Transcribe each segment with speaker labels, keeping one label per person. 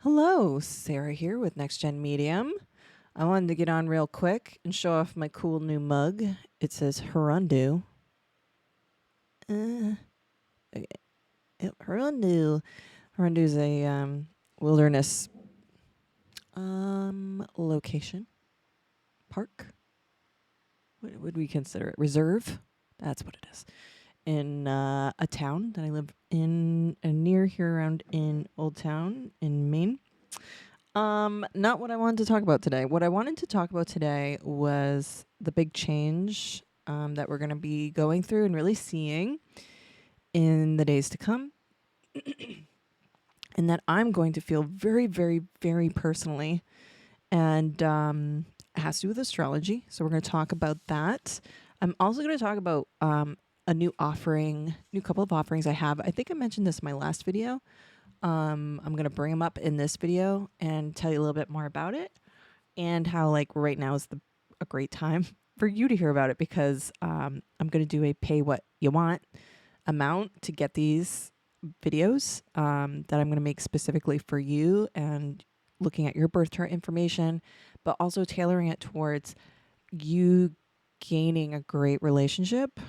Speaker 1: Hello, Sarah here with Next Gen Medium. I wanted to get on real quick and show off my cool new mug. It says Hirundu. Okay. Yep, Hirundu. Hirundu is a wilderness location. Park? What would we consider it? Reserve? That's what it is. In a town that I live in near here around in Old Town in Maine. Not what I wanted to talk about today. What I wanted to talk about today was the big change that we're going to be going through and really seeing in the days to come. And that I'm going to feel very, very, very personally. And it has to do with astrology. So we're going to talk about that. I'm also going to talk about a new couple of offerings I have. I think I mentioned this in my last video. I'm going to bring them up in this video and tell you a little bit more about it and how like right now is a great time for you to hear about it because I'm going to do a pay what you want amount to get these videos that I'm going to make specifically for you and looking at your birth chart information, but also tailoring it towards you gaining a great relationship,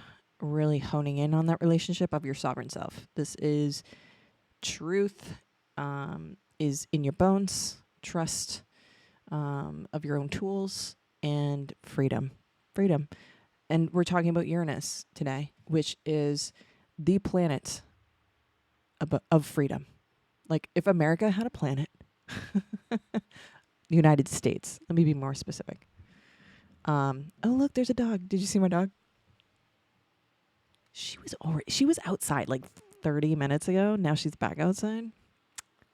Speaker 1: really honing in on that relationship of your sovereign self. This is truth, is in your bones, trust of your own tools, and freedom. And we're talking about Uranus today, which is the planet of freedom. Like if America had a planet, the United States, let me be more specific. Oh, look, there's a dog. Did you see my dog? She was outside like 30 minutes ago. Now she's back outside.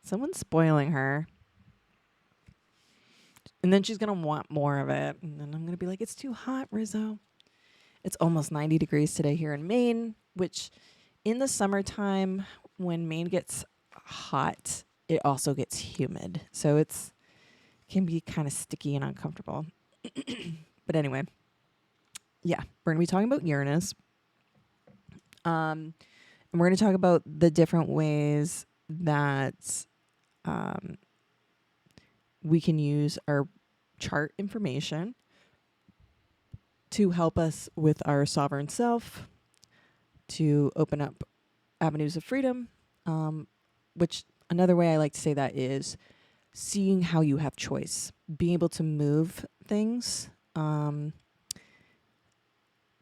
Speaker 1: Someone's spoiling her. And then she's going to want more of it. And then I'm going to be like, it's too hot, Rizzo. It's almost 90 degrees today here in Maine, which in the summertime, when Maine gets hot, it also gets humid. So it can be kind of sticky and uncomfortable. But anyway, yeah, we're going to be talking about Uranus. And we're going to talk about the different ways that we can use our chart information to help us with our sovereign self, to open up avenues of freedom, which another way I like to say that is seeing how you have choice, being able to move things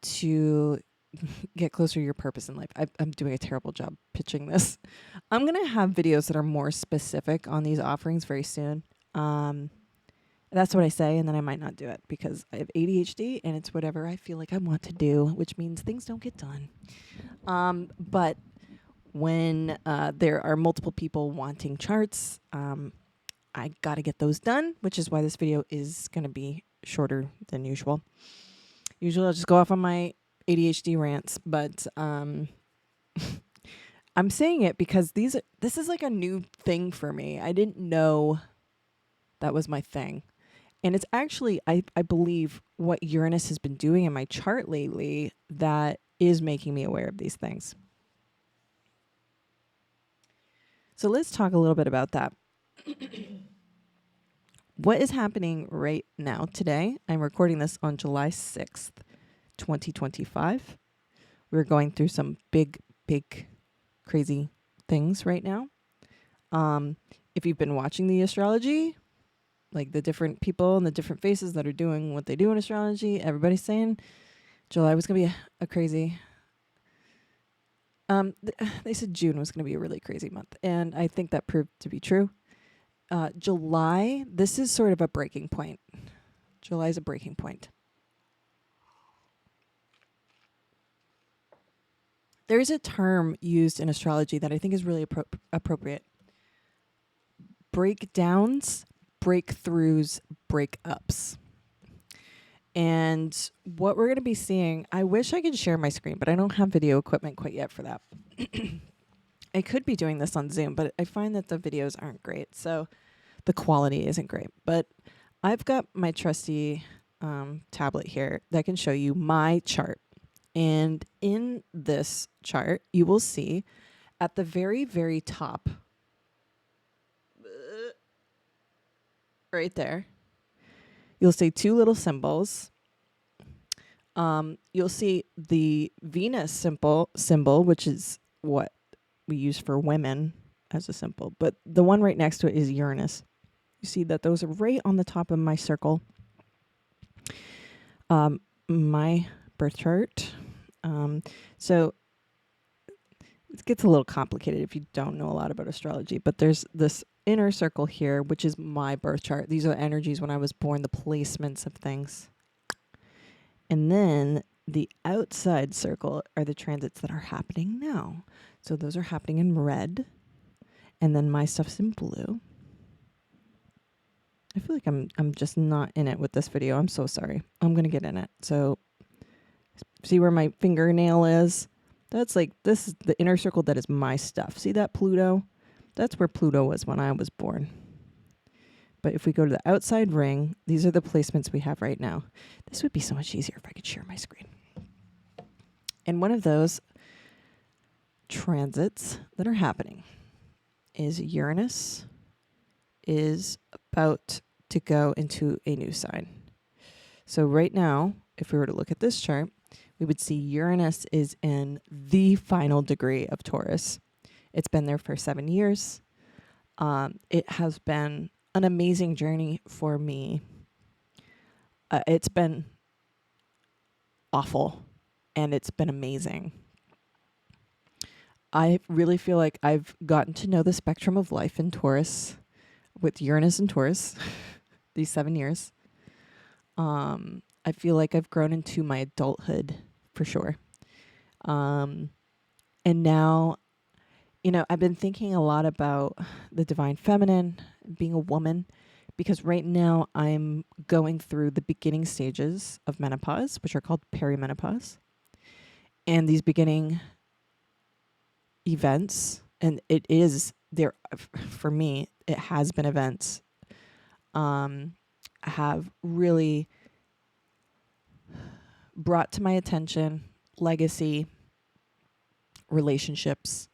Speaker 1: to get closer to your purpose in life. I'm doing a terrible job pitching this. I'm going to have videos that are more specific on these offerings very soon. That's what I say, and then I might not do it because I have ADHD and it's whatever I feel like I want to do, which means things don't get done. But when there are multiple people wanting charts, I got to get those done, which is why this video is going to be shorter than usual. Usually I'll just go off on my ADHD rants, but I'm saying it because this is like a new thing for me. I didn't know that was my thing. And it's actually, I believe, what Uranus has been doing in my chart lately that is making me aware of these things. So let's talk a little bit about that. What is happening right now today? I'm recording this on July 6th, 2025. We're going through some big, crazy things right now. If you've been watching the astrology, like the different people and the different faces that are doing what they do in astrology, everybody's saying July was going to be a crazy... they said June was going to be a really crazy month, and I think that proved to be true. July, this is sort of a breaking point. July is a breaking point. There's a term used in astrology that I think is really appropriate. Breakdowns, breakthroughs, breakups. And what we're going to be seeing, I wish I could share my screen, but I don't have video equipment quite yet for that. I could be doing this on Zoom, but I find that the videos aren't great, so the quality isn't great. But I've got my trusty tablet here that can show you my chart. And in this chart, you will see at the very, very top, right there, you'll see two little symbols. You'll see the Venus symbol, which is what we use for women as a symbol. But the one right next to it is Uranus. You see that those are right on the top of my circle. My birth chart. So it gets a little complicated if you don't know a lot about astrology, but there's this inner circle here, which is my birth chart. These are energies when I was born, the placements of things. And then the outside circle are the transits that are happening now. So those are happening in red. And then my stuff's in blue. I feel like I'm just not in it with this video. I'm so sorry. I'm going to get in it. So see where my fingernail is? That's like, this is the inner circle that is my stuff. See that Pluto? That's where Pluto was when I was born. But if we go to the outside ring, these are the placements we have right now. This would be so much easier if I could share my screen. And one of those transits that are happening is Uranus is about to go into a new sign. So right now, if we were to look at this chart, we would see Uranus is in the final degree of Taurus. It's been there for 7 years. It has been an amazing journey for me. It's been awful, and it's been amazing. I really feel like I've gotten to know the spectrum of life in Taurus with Uranus and Taurus these 7 years. I feel like I've grown into my adulthood for sure. And now, I've been thinking a lot about the divine feminine, being a woman, because right now I'm going through the beginning stages of menopause, which are called perimenopause. And these beginning events, and it is there for me, it has been events, have really brought to my attention legacy, relationships,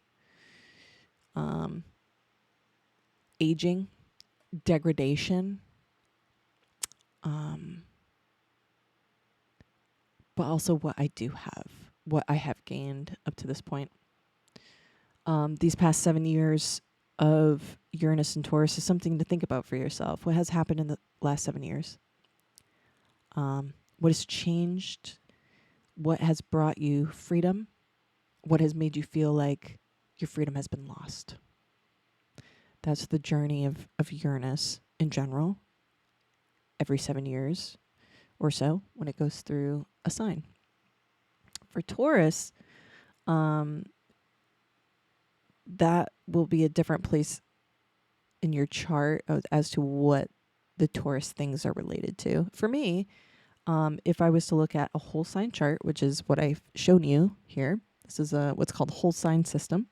Speaker 1: aging, degradation, but also what I do have, what I have gained up to this point. These past 7 years of Uranus and Taurus is something to think about for yourself. What has happened in the last 7 years? What has changed? What has brought you freedom? What has made you feel like your freedom has been lost? That's the journey of Uranus in general, every 7 years or so when it goes through a sign. For Taurus, that will be a different place in your chart as to what the Taurus things are related to. For me, if I was to look at a whole sign chart, which is what I've shown you here, this is what's called whole sign system.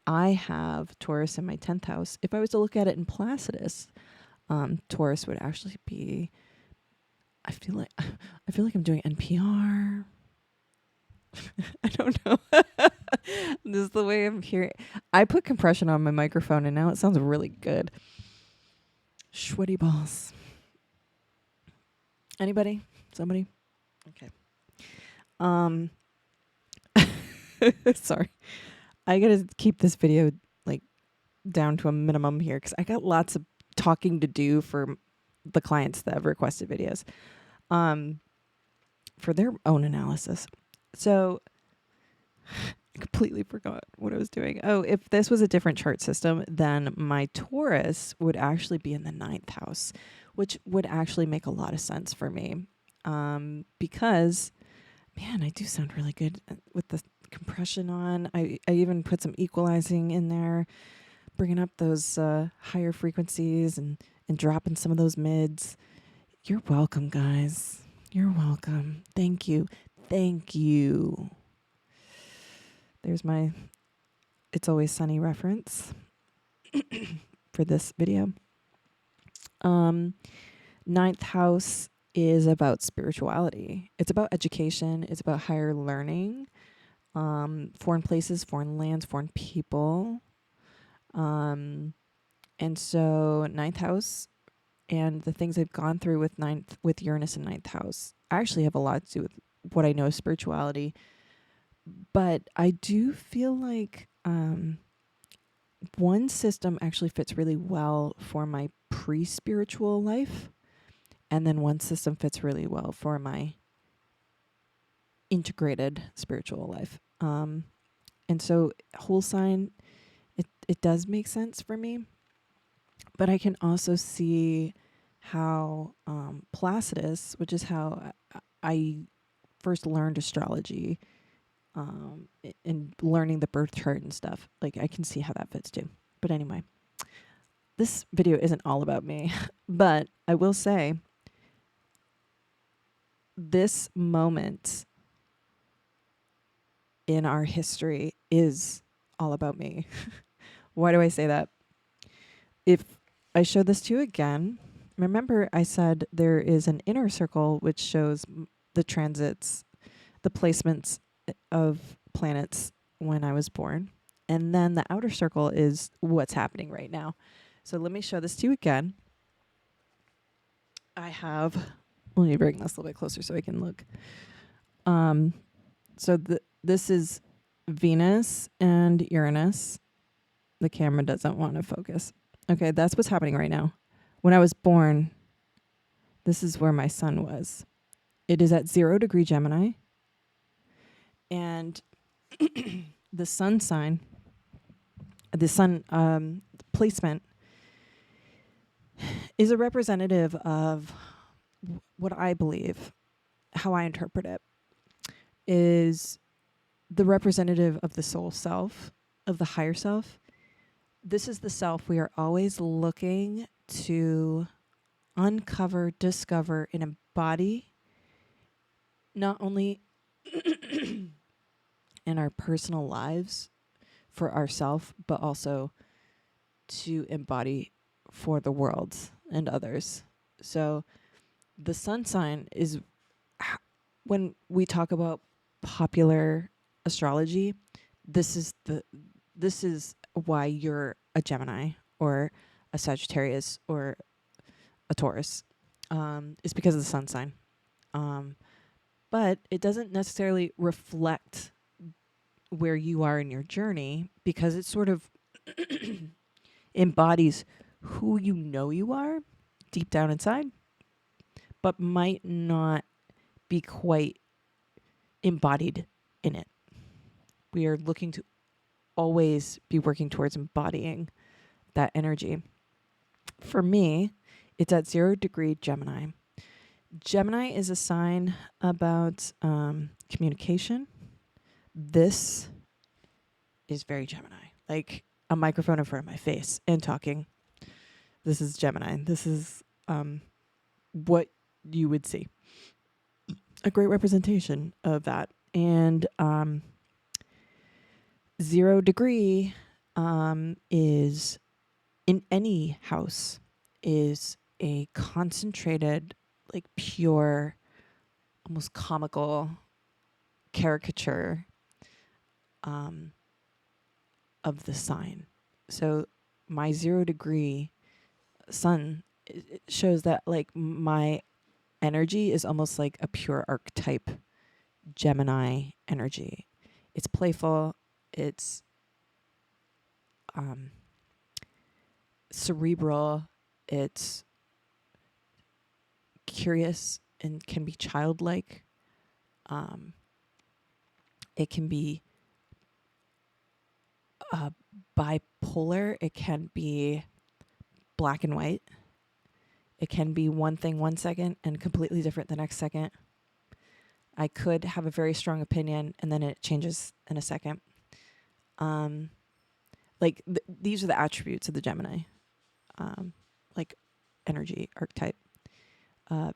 Speaker 1: I have Taurus in my 10th house. If I was to look at it in Placidus, Taurus would actually be, I feel like I'm doing NPR. I don't know. This is the way I'm hearing. I put compression on my microphone and now it sounds really good. Sweaty balls. Anybody? Somebody? Okay. Sorry. I gotta keep this video like down to a minimum here because I got lots of talking to do for the clients that have requested videos for their own analysis. So I completely forgot what I was doing. Oh, if this was a different chart system, then my Taurus would actually be in the 9th house, which would actually make a lot of sense for me. Because, man, I do sound really good with the compression on. I even put some equalizing in there, bringing up those higher frequencies and dropping some of those mids. You're welcome, guys. You're welcome. Thank you. Thank you. There's my It's Always Sunny reference for this video. 9th house is about spirituality. It's about education. It's about higher learning, foreign places, foreign lands, foreign people. And And so ninth house and the things I've gone through with Uranus in ninth house actually have a lot to do with what I know of spirituality. But I do feel like one system actually fits really well for my pre-spiritual life, and then one system fits really well for my integrated spiritual life. And so whole sign, it does make sense for me. But I can also see how Placidus, which is how I first learned astrology, and learning the birth chart and stuff, like I can see how that fits too. But anyway, this video isn't all about me, but I will say this moment in our history is all about me. Why do I say that? If I show this to you again, remember I said there is an inner circle which shows the transits, the placements of planets when I was born. And then the outer circle is what's happening right now. So let me show this to you again. Let me bring this a little bit closer so I can look. So this is Venus and Uranus. The camera doesn't want to focus. Okay, that's what's happening right now. When I was born, this is where my sun was. It is at 0 degree Gemini. And the sun sign, the sun placement is a representative of what I believe, how I interpret it, is the representative of the soul self, of the higher self. This is the self we are always looking to uncover, discover, and embody, not only in our personal lives for ourselves, but also to embody for the world and others. So the sun sign is, when we talk about popular astrology, this is why you're a Gemini or a Sagittarius or a Taurus, is because of the sun sign. But it doesn't necessarily reflect where you are in your journey, because it sort of embodies who you know you are deep down inside, but might not be quite embodied in it. We are looking to always be working towards embodying that energy. For me, it's at 0 degree Gemini. Gemini is a sign about communication. This is very Gemini, like a microphone in front of my face and talking. This is Gemini. This is what you would see. A great representation of that. And 0 degree is, in any house, is a concentrated, like pure, almost comical caricature of the sign. So my 0 degree sun, it shows that like my energy is almost like a pure archetype Gemini energy. It's playful, it's cerebral, it's curious and can be childlike. It can be bipolar. It can be black and white. It can be one thing one second and completely different the next second. I could have a very strong opinion and then it changes in a second. These are the attributes of the Gemini, like energy archetype.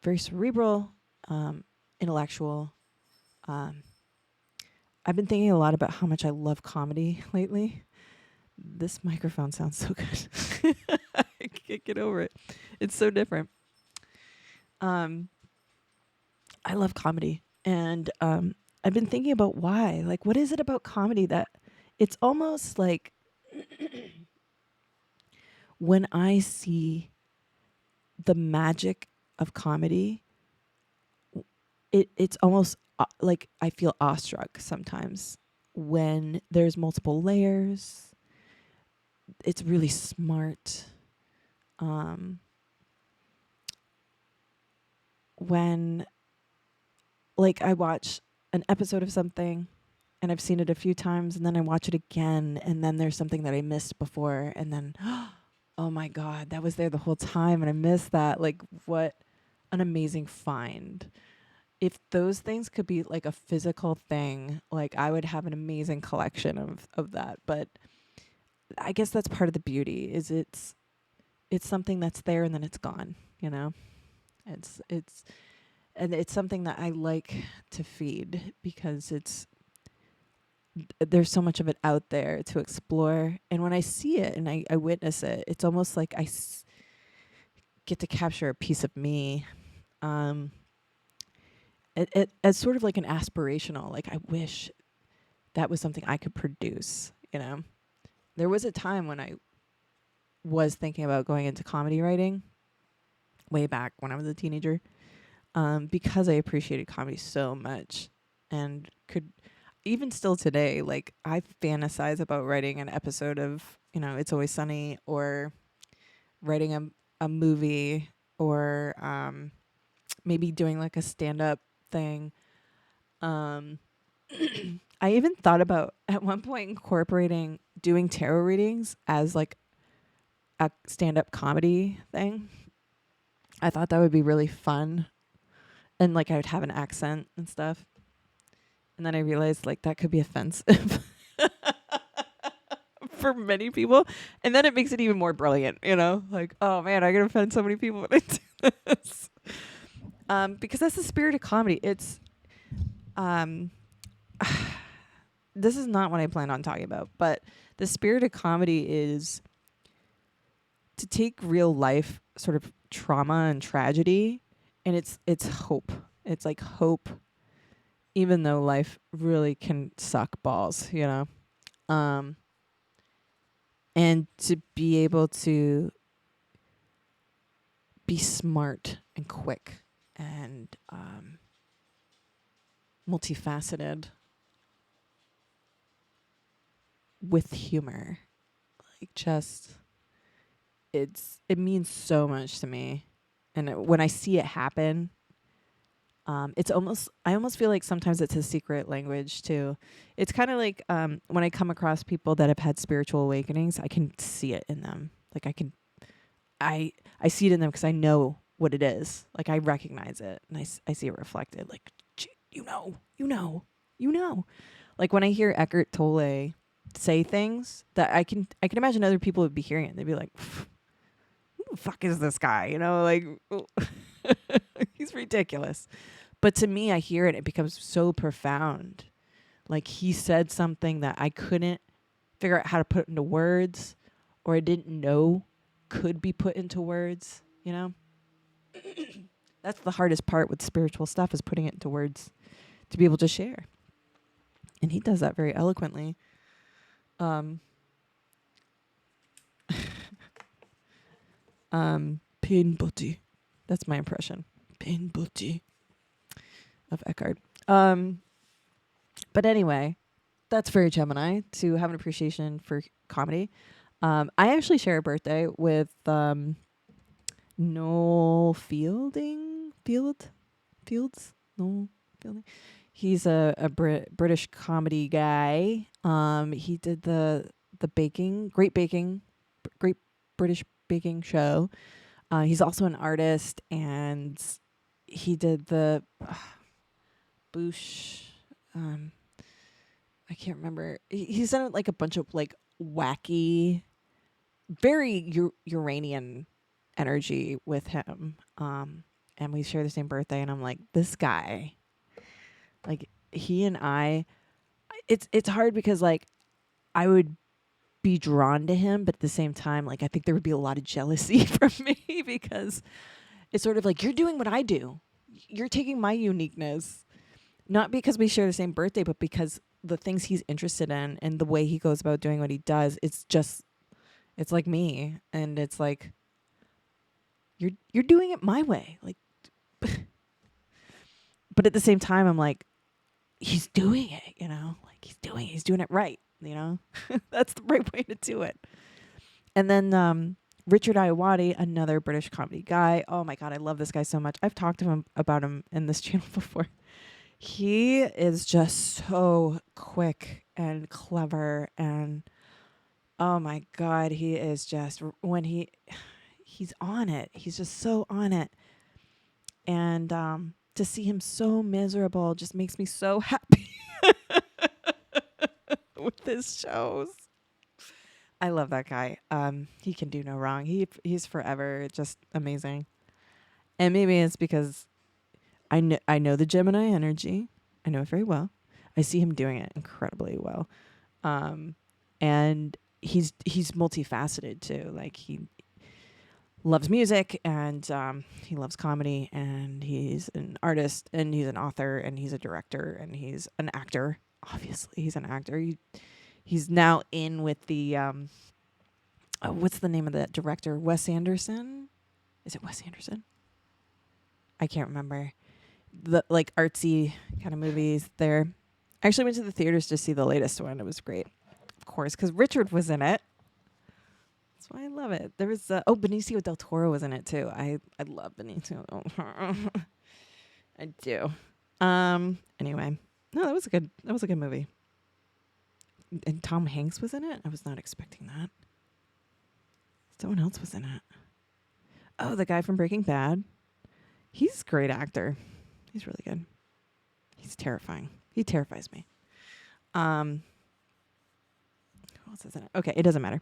Speaker 1: Very cerebral, intellectual. I've been thinking a lot about how much I love comedy lately. This microphone sounds so good. I can't get over it. It's so different. I love comedy. And I've been thinking about why. Like, what is it about comedy that it's almost like when I see the magic of comedy, it's almost like I feel awestruck sometimes when there's multiple layers. It's really smart. When like I watch an episode of something and I've seen it a few times and then I watch it again and then there's something that I missed before and then oh my God, that was there the whole time and I missed that. Like, what an amazing find. If those things could be like a physical thing, like I would have an amazing collection of that. But I guess that's part of the beauty is it's something that's there and then it's gone, you know? And it's something that I like to feed because there's so much of it out there to explore. And when I see it and I witness it, it's almost like get to capture a piece of me. It as sort of like an aspirational, like I wish that was something I could produce, you know? There was a time when I was thinking about going into comedy writing way back when I was a teenager, because I appreciated comedy so much and could even still today, like I fantasize about writing an episode of, It's Always Sunny or writing a movie or maybe doing like a stand-up thing. I even thought about at one point incorporating doing tarot readings as like a stand-up comedy thing. I thought that would be really fun. And like I would have an accent and stuff. And then I realized like that could be offensive for many people. And then it makes it even more brilliant, Like, oh man, I can offend so many people when I do this. Because that's the spirit of comedy. It's this is not what I planned on talking about, but the spirit of comedy is to take real life sort of trauma and tragedy, and it's hope. It's like hope, even though life really can suck balls, and to be able to be smart and quick and multifaceted with humor. Like it means so much to me. And when I see it happen, I almost feel like sometimes it's a secret language too. It's kind of like when I come across people that have had spiritual awakenings, I can see it in them. Like I see it in them because I know what it is. Like I recognize it and I see it reflected. Like, you know. Like when I hear Eckhart Tolle say things that I can imagine other people would be hearing it. They'd be like, who the fuck is this guy? Like he's ridiculous. But to me, I hear it becomes so profound. Like he said something that I couldn't figure out how to put into words, or I didn't know could be put into words, That's the hardest part with spiritual stuff, is putting it into words to be able to share. And he does that very eloquently. Pain body. That's my impression. Pain body of Eckhart. But anyway, that's very Gemini, to have an appreciation for comedy. I actually share a birthday with Noel Fields. Noel Fielding. He's a British comedy guy. He did the Great British Baking Show. He's also an artist, and he did the Boosh. I can't remember. He's done like a bunch of like wacky, very Uranian energy with him. And we share the same birthday, and I'm like, this guy, like he and I, it's hard because like I would be drawn to him, but at the same time, like I think there would be a lot of jealousy from me because it's sort of like, you're doing what I do. You're taking my uniqueness. Not because we share the same birthday, but because the things he's interested in and the way he goes about doing what he does, it's It's like me, and it's like you're doing it my way. Like, but at the same time, I'm like, he's doing it, like he's doing it right, That's the right way to do it. And then Richard Iowati, another British comedy guy. Oh my God, I love this guy so much. I've talked to him about him in this channel before. He is just so quick and clever, and oh my God, he is just, when he's on it. He's just so on it. And to see him so miserable just makes me so happy with his shows. I love that guy. He can do no wrong. He's forever just amazing. And maybe it's because I know the Gemini energy. I know it very well. I see him doing it incredibly well. And he's multifaceted too. Like, he loves music, and he loves comedy, and he's an artist, and he's an author, and he's a director, and he's an actor. Obviously, he's an actor. He's now in with the what's the name of that director? Wes Anderson? Is it Wes Anderson? I can't remember. The like artsy kind of movies there. I actually went to the theaters to see the latest one. It was great, of course, because Richard was in it. That's why I love it. There was Benicio del Toro was in it too. I love Benicio. I do. Anyway, no, that was a good movie. And Tom Hanks was in it. I was not expecting that. Someone else was in it. Oh, the guy from Breaking Bad. He's a great actor. He's really good. He's terrifying. He terrifies me. Who else is in it? Okay, it doesn't matter.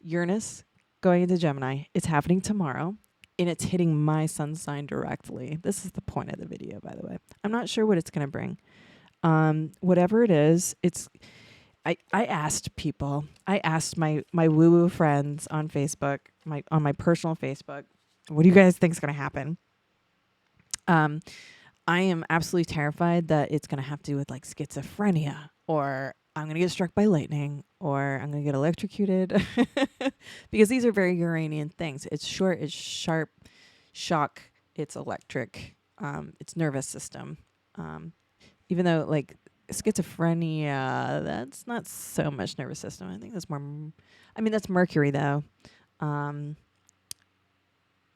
Speaker 1: Uranus going into Gemini. It's happening tomorrow, and it's hitting my sun sign directly. This is the point of the video, by the way. I'm not sure what it's going to bring. Whatever it is, I asked people. I asked my woo-woo friends on Facebook, on my personal Facebook, what do you guys think is going to happen? I am absolutely terrified that it's going to have to do with like schizophrenia, or I'm going to get struck by lightning, or I'm going to get electrocuted, because these are very Uranian things. It's short, it's sharp, shock, it's electric, it's nervous system. Even though like schizophrenia, that's not so much nervous system. I think that's more, that's Mercury though.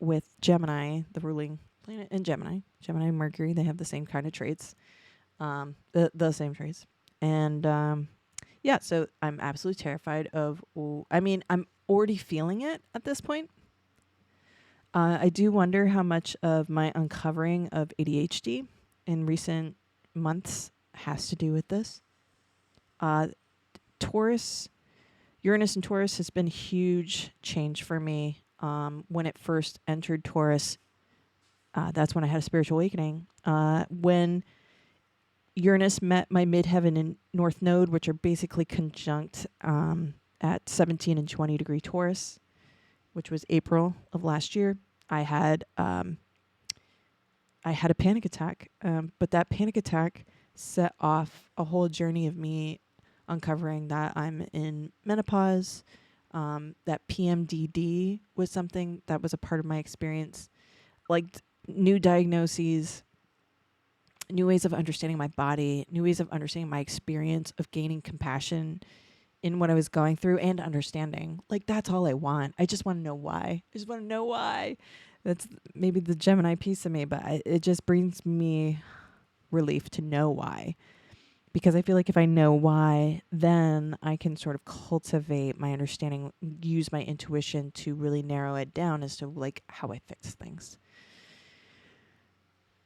Speaker 1: With Gemini, the ruling planet in Gemini and Mercury, they have the same kind of traits, the same traits. And so I'm absolutely terrified of, I'm already feeling it at this point. I do wonder how much of my uncovering of ADHD in recent months has to do with this. Taurus, Uranus and Taurus has been a huge change for me. When it first entered Taurus, that's when I had a spiritual awakening. When Uranus met my midheaven and north node, which are basically conjunct at 17 and 20 degree Taurus, which was April of last year, I had a panic attack. But that panic attack set off a whole journey of me uncovering that I'm in menopause. That PMDD was something that was a part of my experience, like new diagnoses, new ways of understanding my body, new ways of understanding my experience of gaining compassion in what I was going through and understanding. Like, that's all I want. I just want to know why. That's maybe the Gemini piece of me, but it just brings me relief to know why. Because I feel like if I know why, then I can sort of cultivate my understanding, use my intuition to really narrow it down as to like how I fix things.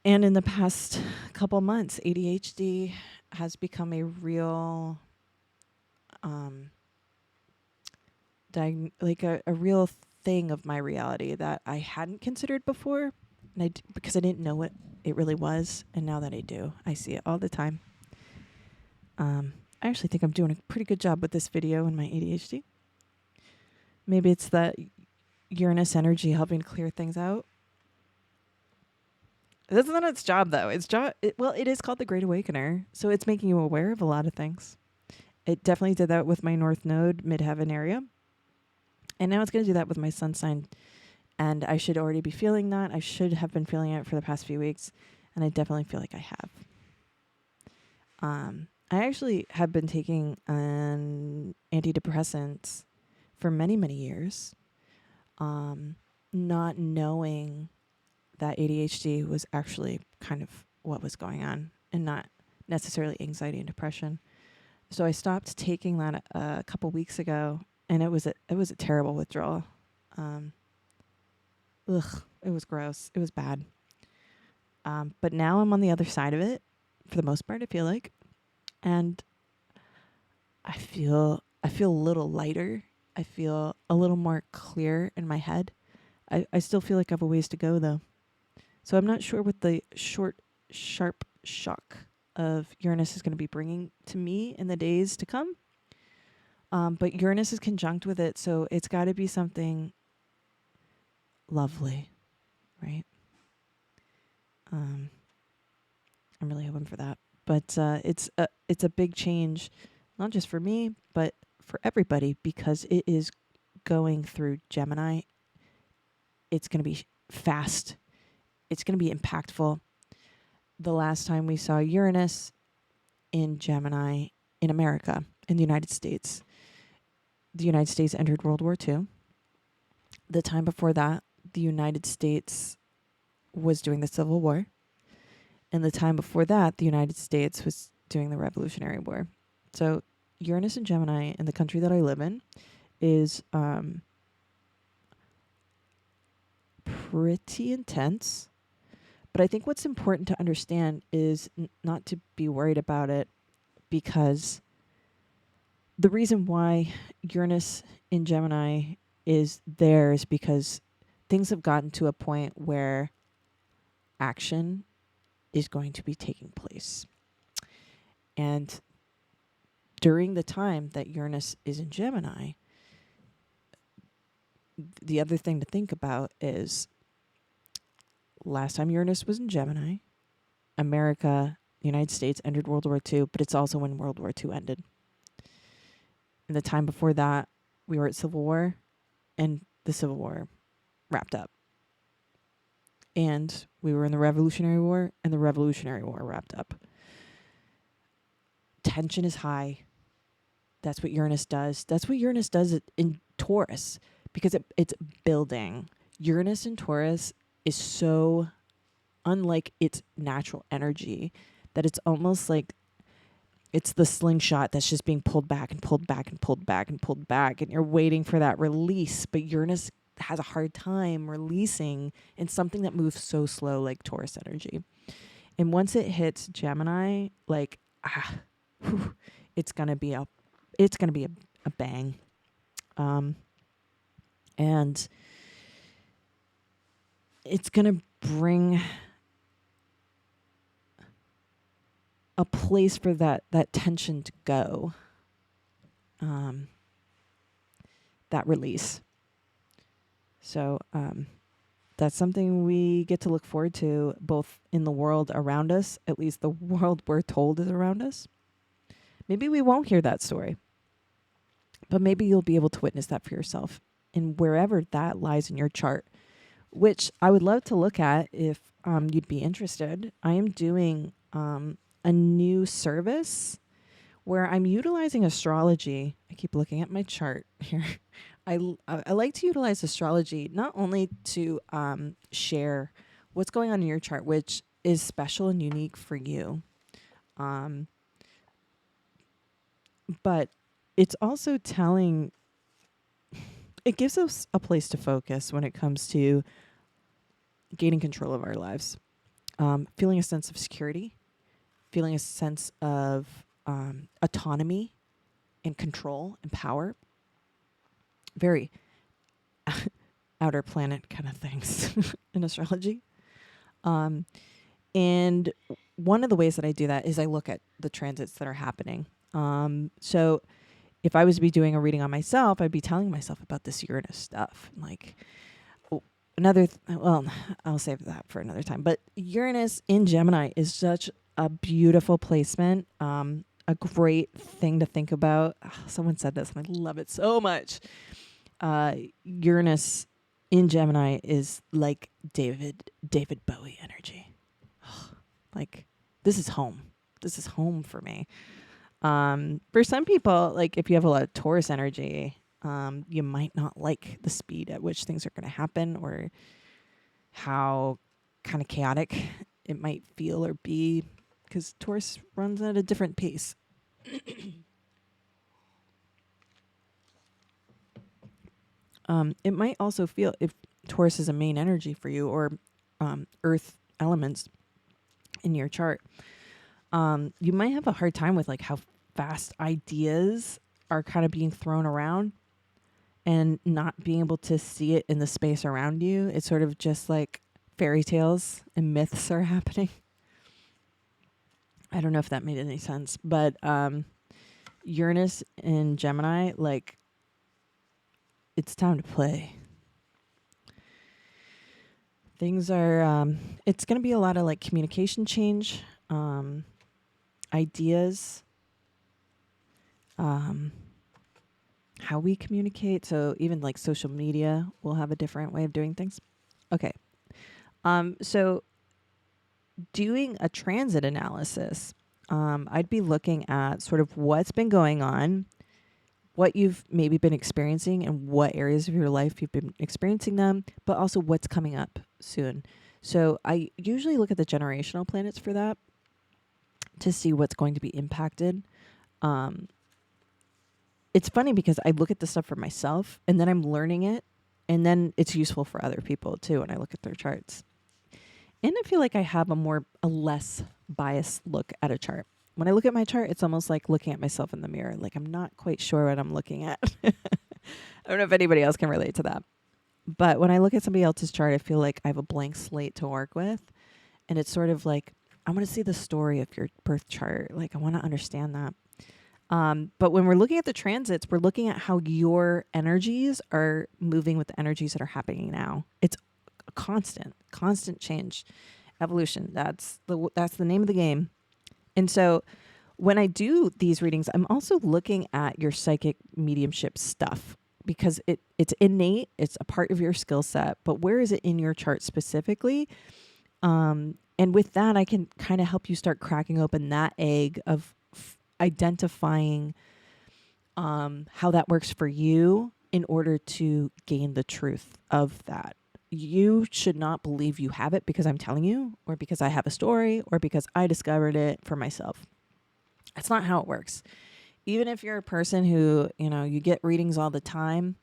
Speaker 1: And in the past couple months, ADHD has become a real, a real thing of my reality that I hadn't considered before, and because I didn't know what it really was, and now that I do, I see it all the time. I actually think I'm doing a pretty good job with this video and my ADHD. Maybe it's that Uranus energy helping to clear things out. That's not its job, though. It is called the Great Awakener, so it's making you aware of a lot of things. It definitely did that with my North Node, Midheaven area. And now it's going to do that with my sun sign. And I should already be feeling that. I should have been feeling it for the past few weeks. And I definitely feel like I have. I actually have been taking an antidepressant for many, many years. Not knowing that ADHD was actually kind of what was going on and not necessarily anxiety and depression. So I stopped taking that a couple weeks ago, and it was a terrible withdrawal. It was gross. It was bad. But now I'm on the other side of it, for the most part, I feel like. And I feel a little lighter. I feel a little more clear in my head. I still feel like I have a ways to go, though. So I'm not sure what the short, sharp shock of Uranus is going to be bringing to me in the days to come. But Uranus is conjunct with it, so it's got to be something lovely, right? I'm really hoping for that. But it's a big change, not just for me, but for everybody, because it is going through Gemini. It's going to be fast. It's going to be impactful. The last time we saw Uranus in Gemini in America, in the United States entered World War II. The time before that, the United States was doing the Civil War. And the time before that, the United States was doing the Revolutionary War. So Uranus and Gemini in the country that I live in is pretty intense. But I think what's important to understand is not to be worried about it, because the reason why Uranus in Gemini is there is because things have gotten to a point where action is going to be taking place. And during the time that Uranus is in Gemini, the other thing to think about is last time Uranus was in Gemini, America, the United States entered World War II, but it's also when World War II ended. And the time before that, we were at Civil War, and the Civil War wrapped up. And we were in the Revolutionary War, and the Revolutionary War wrapped up. Tension is high. That's what Uranus does. That's what Uranus does in Taurus, because it's building. Uranus in Taurus is so unlike its natural energy that it's almost like it's the slingshot that's just being pulled back and pulled back and pulled back and pulled back, and you're waiting for that release. But Uranus has a hard time releasing in something that moves so slow like Taurus energy. And once it hits Gemini, like it's gonna be a bang. And it's gonna bring a place for that tension to go. That release. So that's something we get to look forward to, both in the world around us, at least the world we're told is around us. Maybe we won't hear that story, but maybe you'll be able to witness that for yourself, and wherever that lies in your chart, which I would love to look at if you'd be interested. I am doing a new service where I'm utilizing astrology. I keep looking at my chart here. I like to utilize astrology not only to share what's going on in your chart, which is special and unique for you, but it's also telling, it gives us a place to focus when it comes to gaining control of our lives, feeling a sense of security, feeling a sense of autonomy and control and power. Very outer planet kind of things in astrology. And one of the ways that I do that is I look at the transits that are happening. So if I was to be doing a reading on myself, I'd be telling myself about this Uranus stuff. Like I'll save that for another time. But Uranus in Gemini is such a beautiful placement. A great thing to think about. Someone said this and I love it so much. Uranus in Gemini is like David Bowie energy. Like, this is home. This is home for me. For some people, like if you have a lot of Taurus energy, you might not like the speed at which things are going to happen, or how kind of chaotic it might feel or be, because Taurus runs at a different pace. It might also feel, if Taurus is a main energy for you, or earth elements in your chart, you might have a hard time with like how fast ideas are kind of being thrown around and not being able to see it in the space around you. It's sort of just like fairy tales and myths are happening. I don't know if that made any sense, but Uranus in Gemini, like, it's time to play. Things are, it's going to be a lot of like communication change, ideas, how we communicate. So even like social media will have a different way of doing things. Okay. So doing a transit analysis, I'd be looking at sort of what's been going on, what you've maybe been experiencing, and what areas of your life you've been experiencing them, but also what's coming up soon. So I usually look at the generational planets for that to see what's going to be impacted. It's funny because I look at the stuff for myself and then I'm learning it, and then it's useful for other people too when I look at their charts. And I feel like I have a less biased look at a chart. When I look at my chart, it's almost like looking at myself in the mirror. Like, I'm not quite sure what I'm looking at. I don't know if anybody else can relate to that. But when I look at somebody else's chart, I feel like I have a blank slate to work with. And it's sort of like, I want to see the story of your birth chart. Like, I want to understand that. But when we're looking at the transits, we're looking at how your energies are moving with the energies that are happening now. It's a constant change, evolution. That's the name of the game. And so when I do these readings, I'm also looking at your psychic mediumship stuff, because it's innate, it's a part of your skill set, but where is it in your chart specifically? And with that, I can kind of help you start cracking open that egg of identifying how that works for you in order to gain the truth of that. You should not believe you have it because I'm telling you, or because I have a story, or because I discovered it for myself. That's not how it works. Even if you're a person who, you get readings all the time,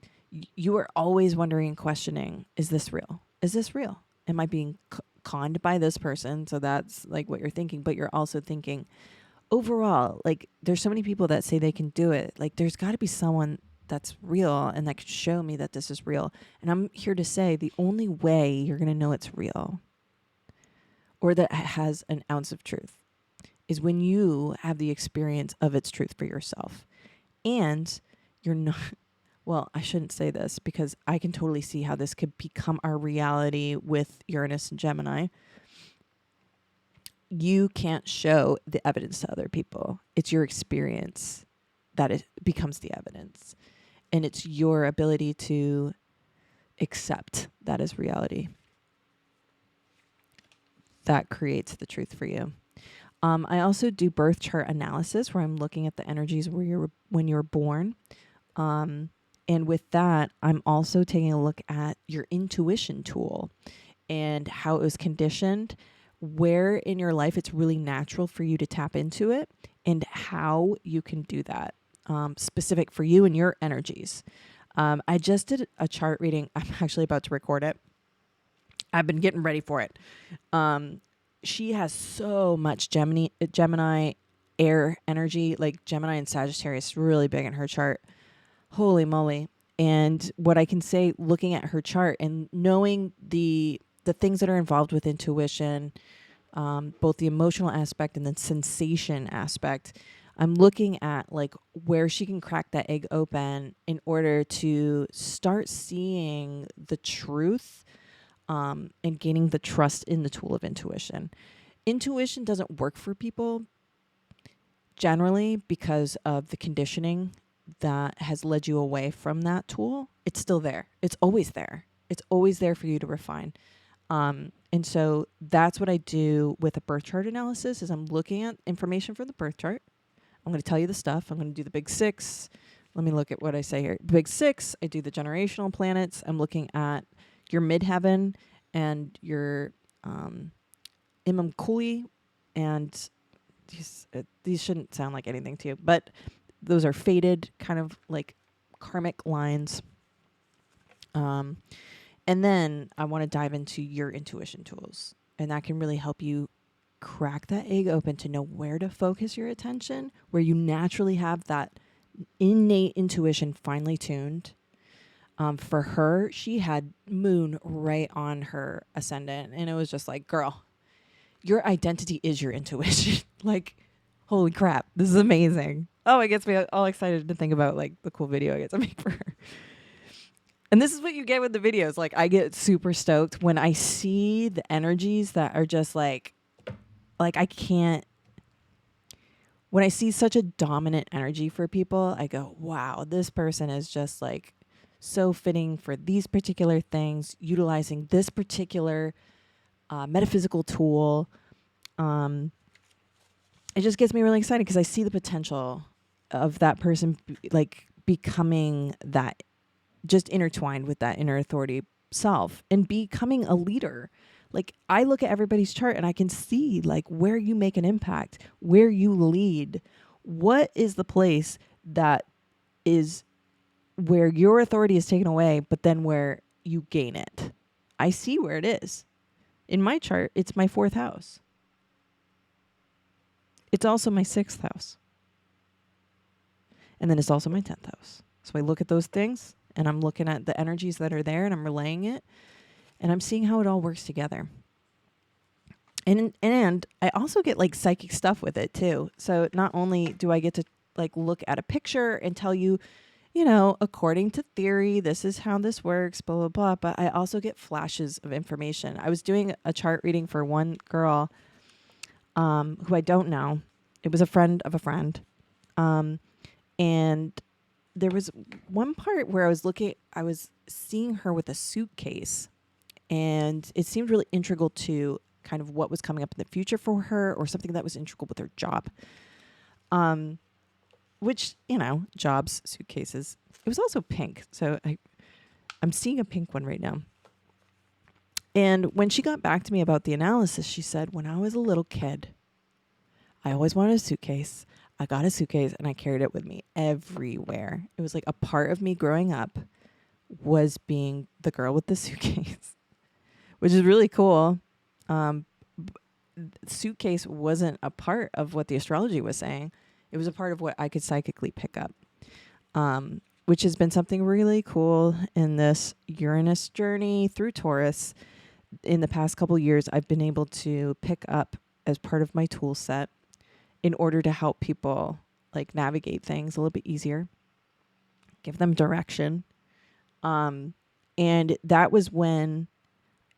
Speaker 1: you are always wondering and questioning, is this real? Is this real? Am I being conned by this person? So that's like what you're thinking, but you're also thinking, overall, like, there's so many people that say they can do it. Like, there's got to be someone that's real and that could show me that this is real. And I'm here to say the only way you're going to know it's real, or that it has an ounce of truth, is when you have the experience of its truth for yourself. And you're not, well, I shouldn't say this because I can totally see how this could become our reality with Uranus and Gemini. You can't show the evidence to other people. It's your experience that it becomes the evidence. And it's your ability to accept that as reality that creates the truth for you. I also do birth chart analysis, where I'm looking at the energies when you were born. And with that, I'm also taking a look at your intuition tool and how it was conditioned, where in your life it's really natural for you to tap into it, and how you can do that, specific for you and your energies. I just did a chart reading. I'm actually about to record it. I've been getting ready for it. She has so much Gemini air energy, like Gemini and Sagittarius, really big in her chart. Holy moly. And what I can say, looking at her chart and knowing the things that are involved with intuition, both the emotional aspect and the sensation aspect, I'm looking at like where she can crack that egg open in order to start seeing the truth, and gaining the trust in the tool of intuition. Intuition doesn't work for people generally because of the conditioning that has led you away from that tool. it's still there. It's always there. It's always there for you to refine. And so that's what I do with a birth chart analysis is I'm looking at information from the birth chart. I'm going to tell you the stuff. I'm going to do the big six. Let me look at what I say here. Big six, I do the generational planets. I'm looking at your midheaven and your Imam Kuli, and these shouldn't sound like anything to you, but those are fated, kind of like karmic lines. And then I want to dive into your intuition tools, and that can really help you crack that egg open to know where to focus your attention, where you naturally have that innate intuition finely tuned. For her, she had moon right on her ascendant, and it was just like, girl, your identity is your intuition. Like, holy crap, this is amazing. Oh, it gets me all excited to think about like the cool video I get to make for her. And this is what you get with the videos. Like, I get super stoked when I see the energies that are just like I can't, when I see such a dominant energy for people, I go, wow, this person is just like so fitting for these particular things, utilizing this particular metaphysical tool. It just gets me really excited because I see the potential of that person becoming that, just intertwined with that inner authority self and becoming a leader. Like, I look at everybody's chart and I can see like where you make an impact, where you lead. What is the place that is where your authority is taken away, but then where you gain it? I see where it is. In my chart, it's my 4th house. It's also my 6th house. And then it's also my 10th house. So I look at those things and I'm looking at the energies that are there and I'm relaying it and I'm seeing how it all works together. And I also get like psychic stuff with it too. So not only do I get to like look at a picture and tell you, you know, according to theory, this is how this works, blah, blah, blah. But I also get flashes of information. I was doing a chart reading for one girl who I don't know. It was a friend of a friend. And there was one part where I was seeing her with a suitcase, and it seemed really integral to kind of what was coming up in the future for her, or something that was integral with her job. Which, you know, jobs, suitcases. It was also pink. So I'm seeing a pink one right now. And when she got back to me about the analysis, she said, when I was a little kid, I always wanted a suitcase. I got a suitcase and I carried it with me everywhere. It was like a part of me growing up was being the girl with the suitcase, which is really cool. Suitcase wasn't a part of what the astrology was saying. It was a part of what I could psychically pick up, which has been something really cool in this Uranus journey through Taurus. In the past couple years, I've been able to pick up as part of my tool set in order to help people like navigate things a little bit easier, give them direction. And that was when,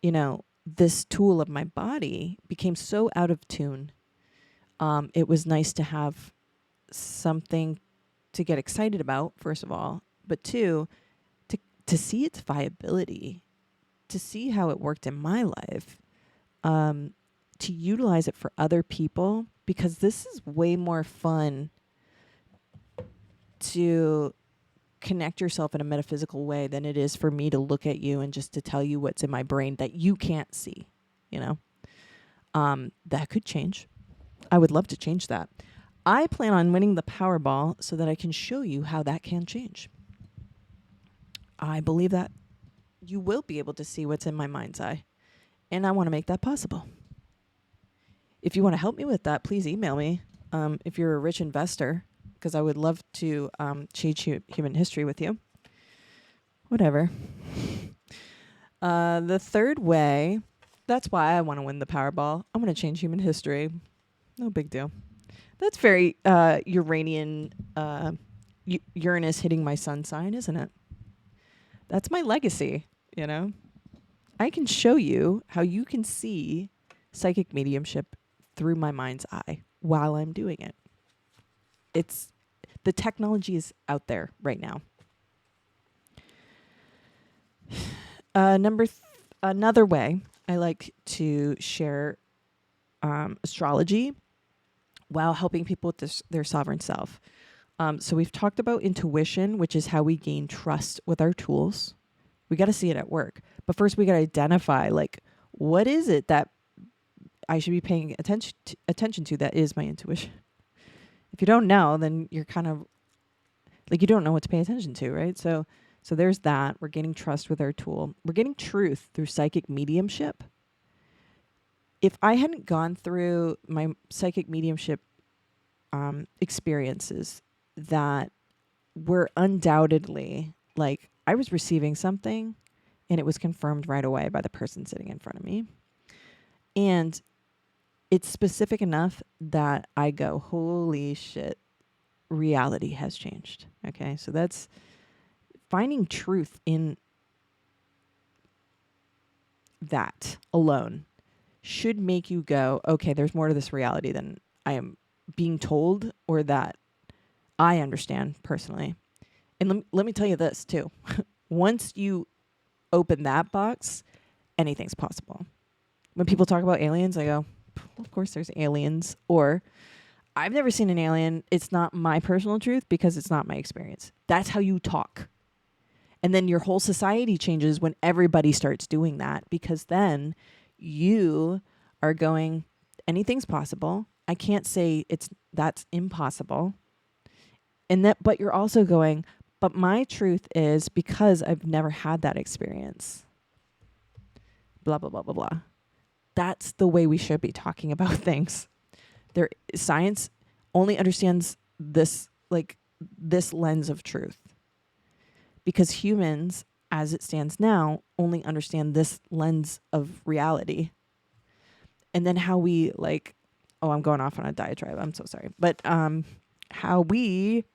Speaker 1: you know, this tool of my body became so out of tune. It was nice to have something to get excited about, first of all, but two, to see its viability, to see how it worked in my life, to utilize it for other people, because this is way more fun to connect yourself in a metaphysical way than it is for me to look at you and just to tell you what's in my brain that you can't see, you know? That could change. I would love to change that. I plan on winning the Powerball so that I can show you how that can change. I believe that you will be able to see what's in my mind's eye, and I want to make that possible. If you want to help me with that, please email me. If you're a rich investor, because I would love to change human history with you. Whatever. The third way, that's why I want to win the Powerball. I want to change human history. No big deal. That's very Uranian, Uranus hitting my sun sign, isn't it? That's my legacy, you know? I can show you how you can see psychic mediumship through my mind's eye while I'm doing it. The technology is out there right now. Another way I like to share astrology while helping people with their sovereign self. So we've talked about intuition, which is how we gain trust with our tools. We got to see it at work. But first we got to identify, like, what is it that I should be paying attention to that is my intuition? If you don't know, then you're kind of like, you don't know what to pay attention to, right? So there's that. We're gaining trust with our tool. We're getting truth through psychic mediumship. If I hadn't gone through my psychic mediumship experiences that were undoubtedly, like, I was receiving something and it was confirmed right away by the person sitting in front of me. And it's specific enough that I go, holy shit, reality has changed. Okay, so that's finding truth in that alone should make you go, okay, there's more to this reality than I am being told or that I understand personally. And let me tell you this too. Once you open that box, anything's possible. When people talk about aliens, I go, of course there's aliens. Or, I've never seen an alien. It's not my personal truth because it's not my experience. That's how you talk. And then your whole society changes when everybody starts doing that, because then you are going, anything's possible. I can't say that's impossible. But you're also going, but my truth is because I've never had that experience. Blah, blah, blah, blah, blah. That's the way we should be talking about things. Science only understands this lens of truth. Because humans, as it stands now, only understand this lens of reality. And then how we I'm going off on a diatribe. I'm so sorry. But how we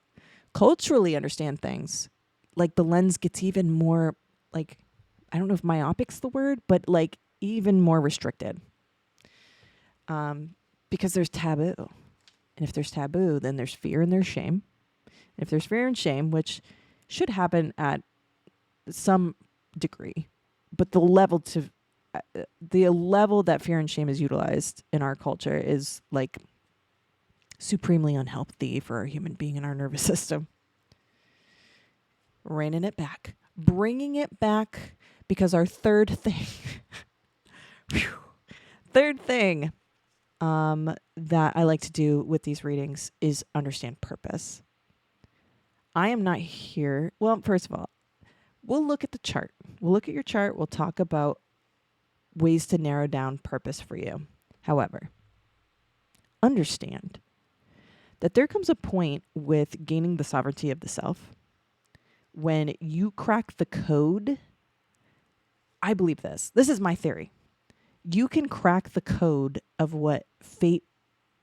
Speaker 1: culturally understand things, like the lens gets even more, like, I don't know if myopic's the word, but like even more restricted. Because there's taboo. And if there's taboo, then there's fear and there's shame. And if there's fear and shame, which should happen at some degree, but the level that fear and shame is utilized in our culture is like supremely unhealthy for a human being in our nervous system. Reining it back, bringing it back, because our third thing that I like to do with these readings is understand purpose. I am not here. Well, first of all, we'll look at the chart. We'll look at your chart. We'll talk about ways to narrow down purpose for you. However, understand that there comes a point with gaining the sovereignty of the self when you crack the code. I believe this. This is my theory. You can crack the code of what fate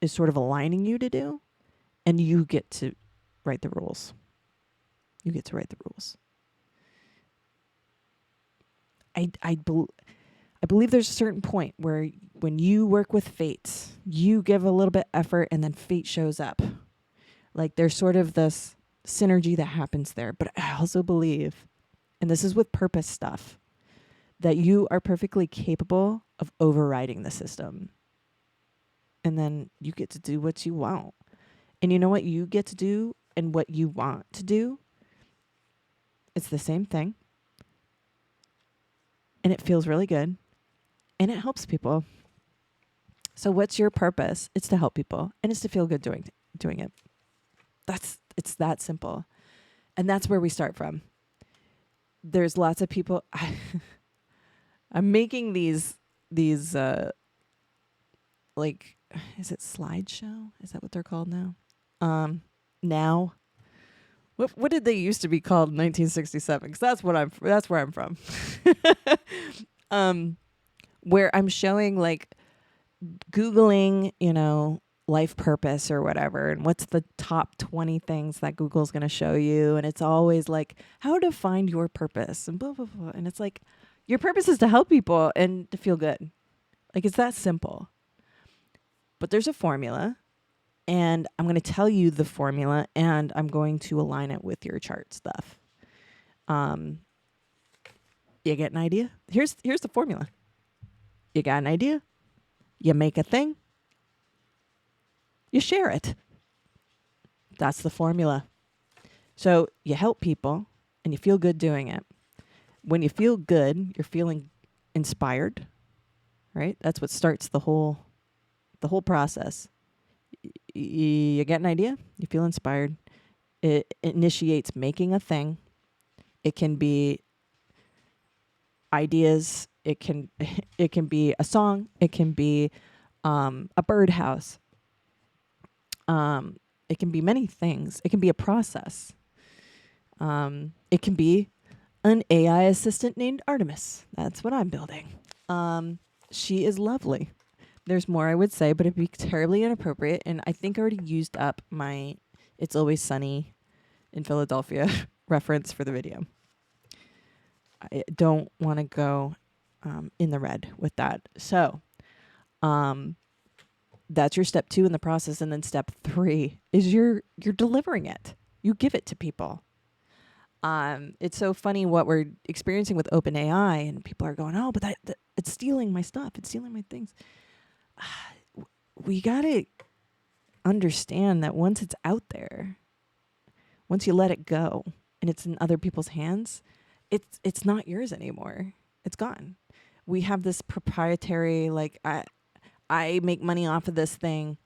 Speaker 1: is sort of aligning you to do, and you get to write the rules. You get to write the rules. I believe there's a certain point where when you work with fate, you give a little bit effort and then fate shows up. Like there's sort of this synergy that happens there. But I also believe, and this is with purpose stuff, that you are perfectly capable of overriding the system. And then you get to do what you want. And you know what you get to do and what you want to do? It's the same thing. And it feels really good. And it helps people. So what's your purpose? It's to help people. And it's to feel good doing it. It's that simple. And that's where we start from. There's lots of people. I'm making these is it slideshow? Is that what they're called now? Now. What did they used to be called in 1967? Because that's where I'm from. Where I'm showing like Googling, life purpose or whatever, and what's the top 20 things that Google's going to show you, and it's always like how to find your purpose and blah blah blah, and it's like your purpose is to help people and to feel good. Like it's that simple. But there's a formula. And I'm going to tell you the formula, and I'm going to align it with your chart stuff. You get an idea? Here's the formula. You got an idea? You make a thing? You share it. That's the formula. So you help people and you feel good doing it. When you feel good, you're feeling inspired, right? That's what starts the whole process. You get an idea, you feel inspired. It initiates making a thing. It can be ideas. It can be a song. It can be a birdhouse. It can be many things. It can be a process. It can be an AI assistant named Artemis. That's what I'm building. She is lovely. There's more I would say, but it'd be terribly inappropriate. And I think I already used up my It's Always Sunny in Philadelphia reference for the video. I don't want to go in the red with that. So that's your step 2 in the process. And then step 3 is you're delivering it. You give it to people. It's so funny what we're experiencing with OpenAI, and people are going, oh, but that it's stealing my stuff. It's stealing my things. We got to understand that once it's out there, once you let it go and it's in other people's hands, it's not yours anymore. It's gone. We have this proprietary, like, I make money off of this thing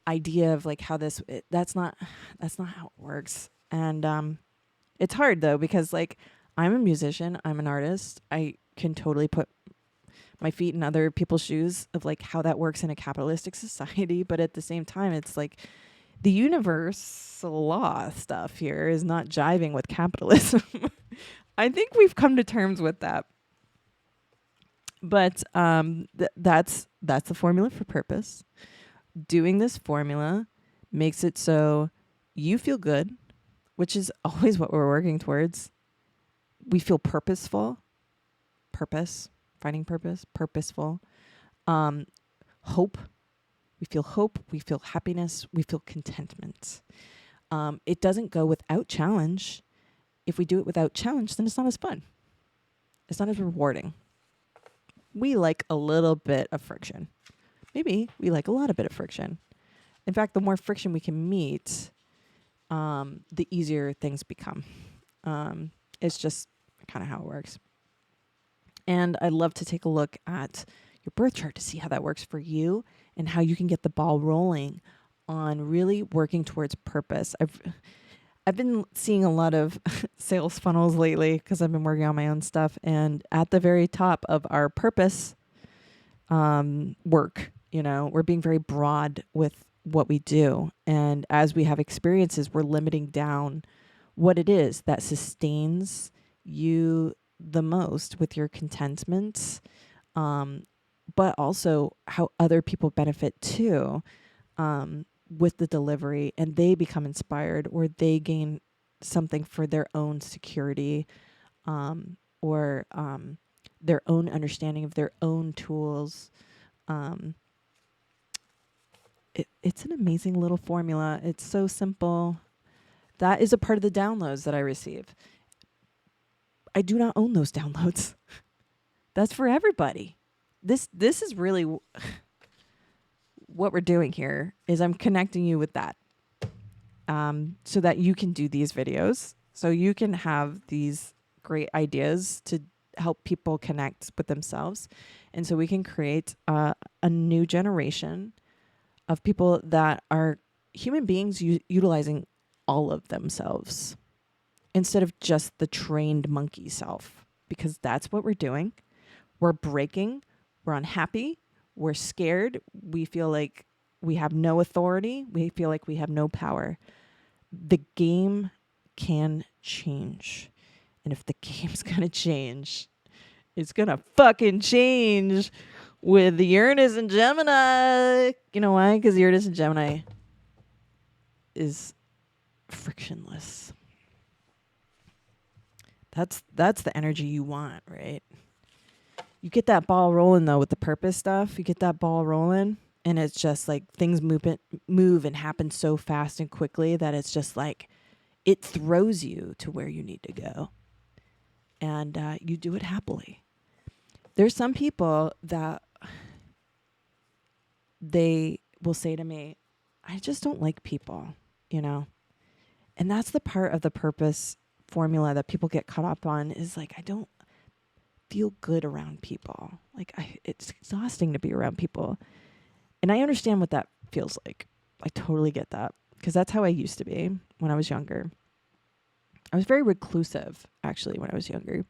Speaker 1: idea of like how that's not how it works. And it's hard though, because like I'm a musician, I'm an artist. I can totally put my feet in other people's shoes of like how that works in a capitalistic society. But at the same time, it's like the universal law stuff here is not jiving with capitalism. I think we've come to terms with that. But that's the formula for purpose. Doing this formula makes it so you feel good, which is always what we're working towards. We feel purposeful. Finding purpose, purposeful. Hope. We feel hope. We feel happiness. We feel contentment. It doesn't go without challenge. If we do it without challenge, then it's not as fun. It's not as rewarding. We like a little bit of friction. Maybe we like a lot of bit of friction. In fact, the more friction we can meet, the easier things become. It's just kind of how it works. And I'd love to take a look at your birth chart to see how that works for you and how you can get the ball rolling on really working towards purpose. I've been seeing a lot of sales funnels lately because I've been working on my own stuff. And at the very top of our purpose work, we're being very broad with what we do. And as we have experiences, we're limiting down what it is that sustains you the most with your contentment, but also how other people benefit too with the delivery, and they become inspired or they gain something for their own security or their own understanding of their own tools. It's an amazing little formula. It's so simple. That is a part of the downloads that I receive. I do not own those downloads. That's for everybody. This is really what we're doing here is I'm connecting you with that so that you can do these videos, so you can have these great ideas to help people connect with themselves. And so we can create a new generation of people that are human beings utilizing all of themselves instead of just the trained monkey self, because that's what we're doing. We're breaking. We're unhappy. We're scared. We feel like we have no authority. We feel like we have no power. The game can change. And if the game's going to change, it's going to fucking change with the Uranus and Gemini. You know why? Because Uranus and Gemini is frictionless. That's the energy you want, right? You get that ball rolling, though, with the purpose stuff. You get that ball rolling, and it's just like things move and happen so fast and quickly that it's just like it throws you to where you need to go. and you do it happily. There's some people that they will say to me, I just don't like people, you know? And that's the part of the purpose formula that people get caught up on, is like, I don't feel good around people. Like, it's exhausting to be around people. And I understand what that feels like. I totally get that, because that's how I used to be when I was younger. I was very reclusive, actually, when I was younger.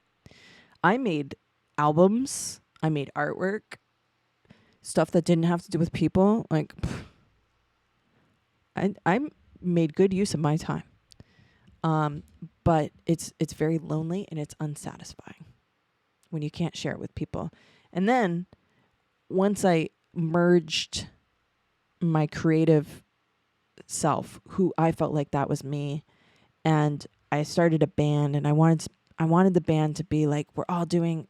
Speaker 1: I made albums. I made artwork. Stuff that didn't have to do with people. Like, I made good use of my time. But it's very lonely and it's unsatisfying when you can't share it with people. And then once I merged my creative self, who I felt like that was me, and I started a band, and I wanted the band to be like, we're all doing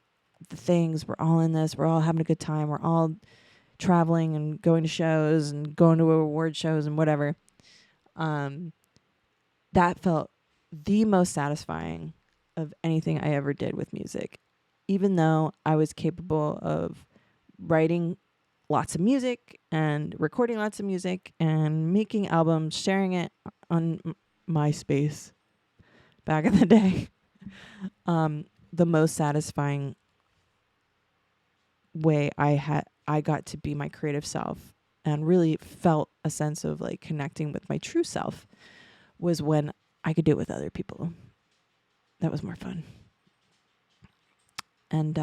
Speaker 1: the things, we're all in this, we're all having a good time, we're all traveling and going to shows and going to award shows and whatever. That felt the most satisfying of anything I ever did with music, even though I was capable of writing lots of music and recording lots of music and making albums, sharing it on MySpace back in the day. The most satisfying way I got to be my creative self and really felt a sense of like connecting with my true self was when I could do it with other people. That was more fun. And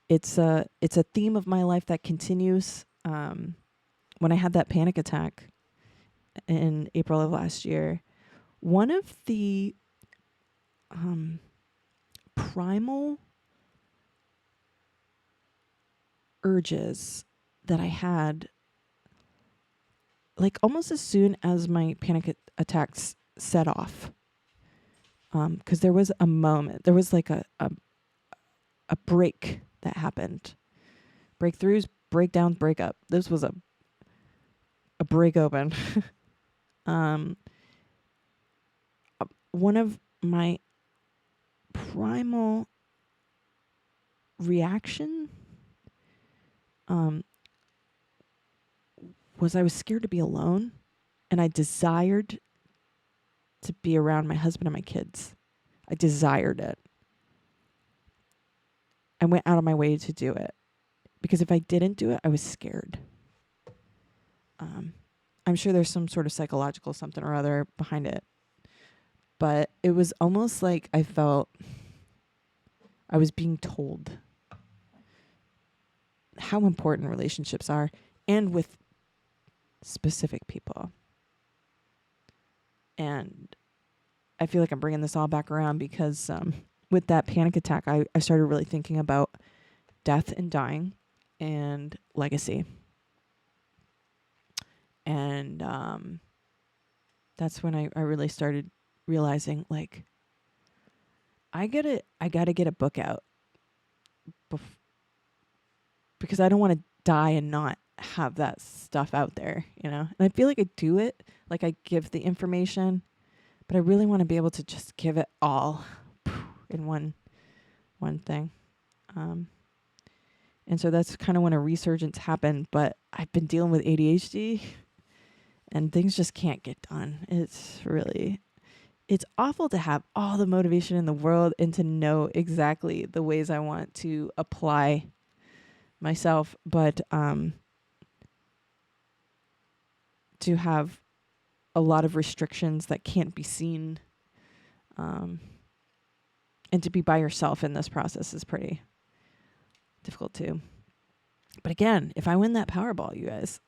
Speaker 1: it's a theme of my life that continues. When I had that panic attack in April of last year, one of the primal urges that I had, like almost as soon as my panic attacks set off, because there was a moment, there was like a break that happened. Breakthroughs, breakdowns, breakup. This was a break open. One of my primal reaction was I was scared to be alone, and I desired to be around my husband and my kids. I desired it. I went out of my way to do it, because if I didn't do it, I was scared. I'm sure there's some sort of psychological something or other behind it, but it was almost like I felt I was being told how important relationships are, and with specific people. And I feel like I'm bringing this all back around because with that panic attack, I started really thinking about death and dying and legacy. And that's when I really started realizing, like, I gotta get a book out because I don't want to die and not have that stuff out there, you know? And I feel like I do it, like I give the information, but I really want to be able to just give it all in one thing. And so that's kind of when a resurgence happened, but I've been dealing with ADHD and things just can't get done. It's awful to have all the motivation in the world and to know exactly the ways I want to apply myself, but to have a lot of restrictions that can't be seen, and to be by yourself in this process is pretty difficult too. But again, if I win that Powerball, you guys,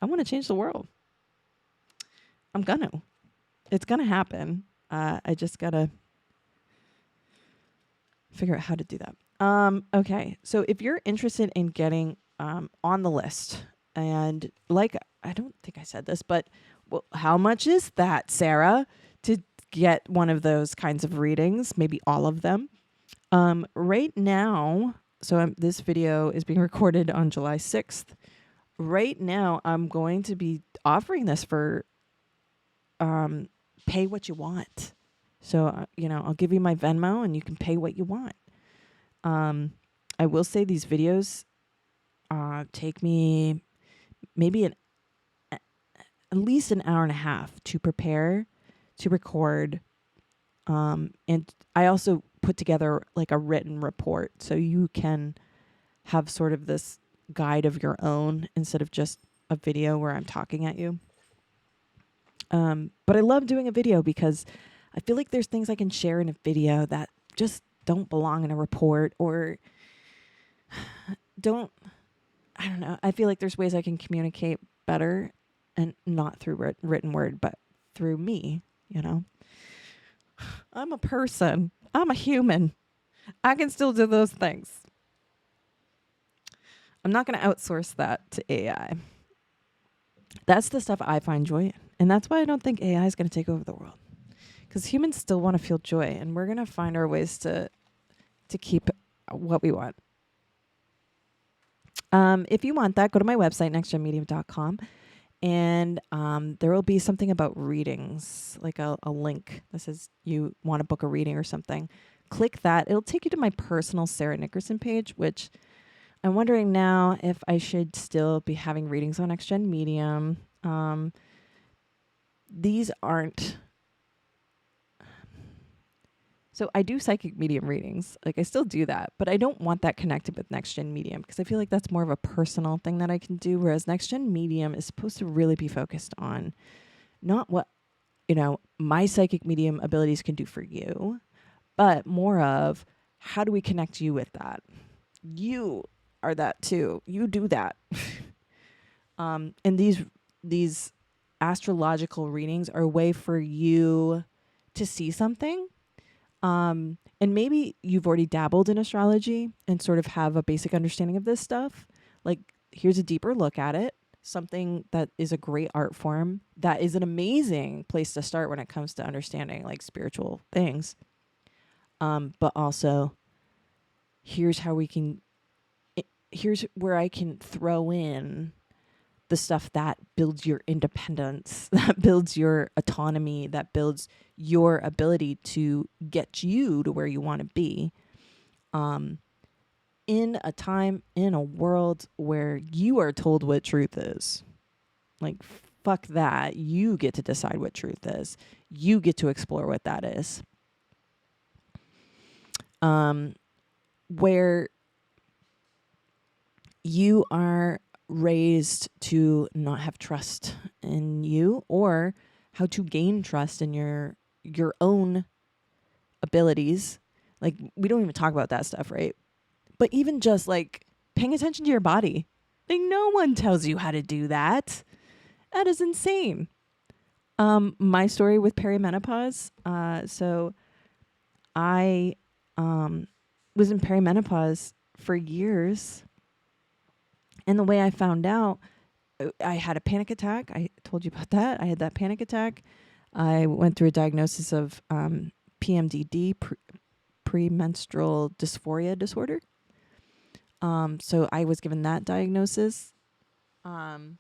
Speaker 1: I want to change the world. It's gonna happen. I just gotta figure out how to do that. Okay, so if you're interested in getting on the list, and like, I don't think I said this, but well, how much is that, Sarah, to get one of those kinds of readings? Maybe all of them. Right now, so this video is being recorded on July 6th. Right now, I'm going to be offering this for pay what you want. So, I'll give you my Venmo and you can pay what you want. I will say these videos take me maybe at least an hour and a half to prepare, to record. And I also put together like a written report so you can have sort of this guide of your own instead of just a video where I'm talking at you. But I love doing a video because I feel like there's things I can share in a video that just don't belong in a report or I don't know. I feel like there's ways I can communicate better and not through written word, but through me, I'm a person. I'm a human. I can still do those things. I'm not going to outsource that to AI. That's the stuff I find joy in. And that's why I don't think AI is going to take over the world. Because humans still want to feel joy. And we're going to find our ways to keep what we want. If you want that, go to my website, nextgenmedium.com. And there will be something about readings, like a link that says you want to book a reading or something. Click that. It'll take you to my personal Sarah Nickerson page, which I'm wondering now if I should still be having readings on Next Gen Medium. These aren't... So I do psychic medium readings. Like I still do that, but I don't want that connected with Next Gen Medium because I feel like that's more of a personal thing that I can do. Whereas Next Gen Medium is supposed to really be focused on not what, my psychic medium abilities can do for you, but more of how do we connect you with that? You are that too. You do that. And these astrological readings are a way for you to see something. And maybe you've already dabbled in astrology and sort of have a basic understanding of this stuff. Like, here's a deeper look at it. Something that is a great art form. That is an amazing place to start when it comes to understanding like spiritual things. But also, here's where I can throw in the stuff that builds your independence, that builds your autonomy, that builds your ability to get you to where you want to be. In a time, in a world where you are told what truth is. Like, fuck that. You get to decide what truth is. You get to explore what that is. Where you are raised to not have trust in you or how to gain trust in your own abilities. Like, we don't even talk about that stuff, right? But even just like paying attention to your body. Like, no one tells you how to do that. That is insane. My story with perimenopause. So I was in perimenopause for years. And the way I found out, I had a panic attack. I told you about that. I had that panic attack. I went through a diagnosis of PMDD, premenstrual dysphoria disorder. So I was given that diagnosis. And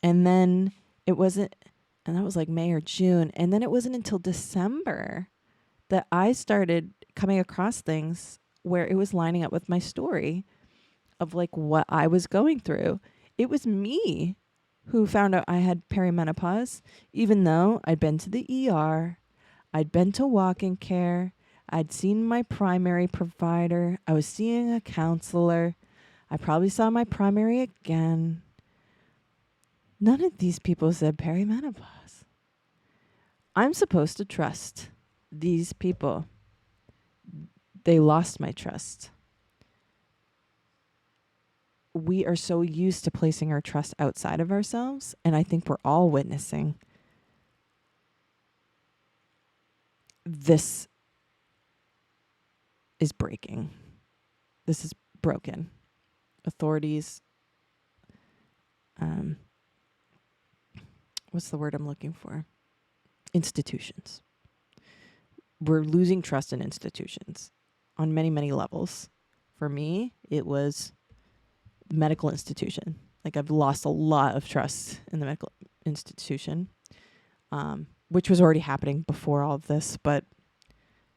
Speaker 1: then it wasn't, and that was like May or June. And then it wasn't until December that I started coming across things where it was lining up with my story of like what I was going through. It was me who found out I had perimenopause, even though I'd been to the ER, I'd been to walk-in care, I'd seen my primary provider, I was seeing a counselor, I probably saw my primary again. None of these people said perimenopause. I'm supposed to trust these people. They lost my trust. We are so used to placing our trust outside of ourselves, and I think we're all witnessing this is breaking. This is broken. Authorities, what's the word I'm looking for? Institutions. We're losing trust in institutions on many, many levels. For me, it was medical institution. Like, I've lost a lot of trust in the medical institution, which was already happening before all of this, but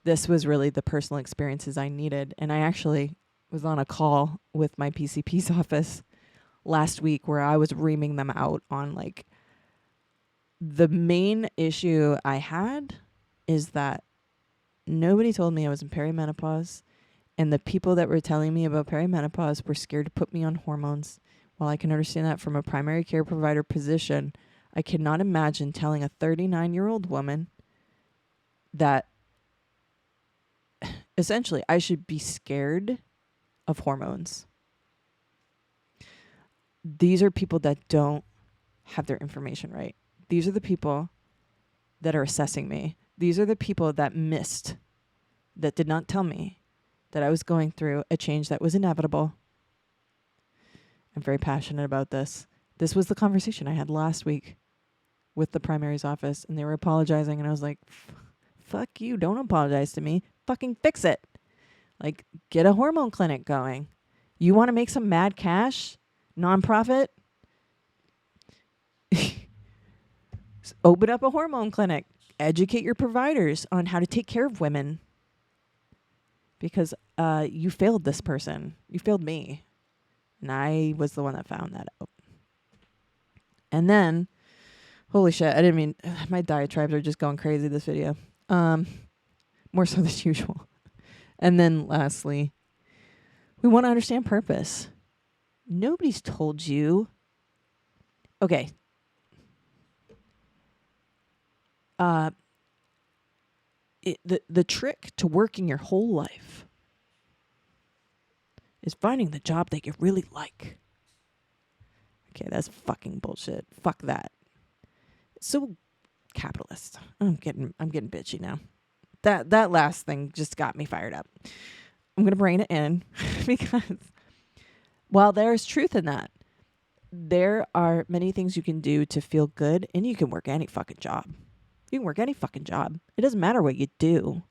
Speaker 1: this was really the personal experiences I needed. And I actually was on a call with my PCP's office last week where I was reaming them out on like the main issue I had is that nobody told me I was in perimenopause, and the people that were telling me about perimenopause were scared to put me on hormones. While I can understand that from a primary care provider position, I cannot imagine telling a 39-year-old woman that essentially I should be scared of hormones. These are people that don't have their information right. These are the people that are assessing me. These are the people that missed, that did not tell me that I was going through a change that was inevitable. I'm very passionate about this. This was the conversation I had last week with the primary's office, and they were apologizing, and I was like, fuck you, don't apologize to me. Fucking fix it. Like, get a hormone clinic going. You want to make some mad cash? Nonprofit? Open up a hormone clinic. Educate your providers on how to take care of women. Because you failed this person. You failed me. And I was the one that found that out. And then, holy shit, I didn't mean, my diatribes are just going crazy this video. More so than usual. And then lastly, we want to understand purpose. Nobody's told you. Okay. The trick to working your whole life is finding the job that you really like. Okay, that's fucking bullshit. Fuck that. It's so capitalist. I'm getting bitchy now. That last thing just got me fired up. I'm gonna bring it in because while there's truth in that, there are many things you can do to feel good, and you can work any fucking job. You can work any fucking job. It doesn't matter what you do.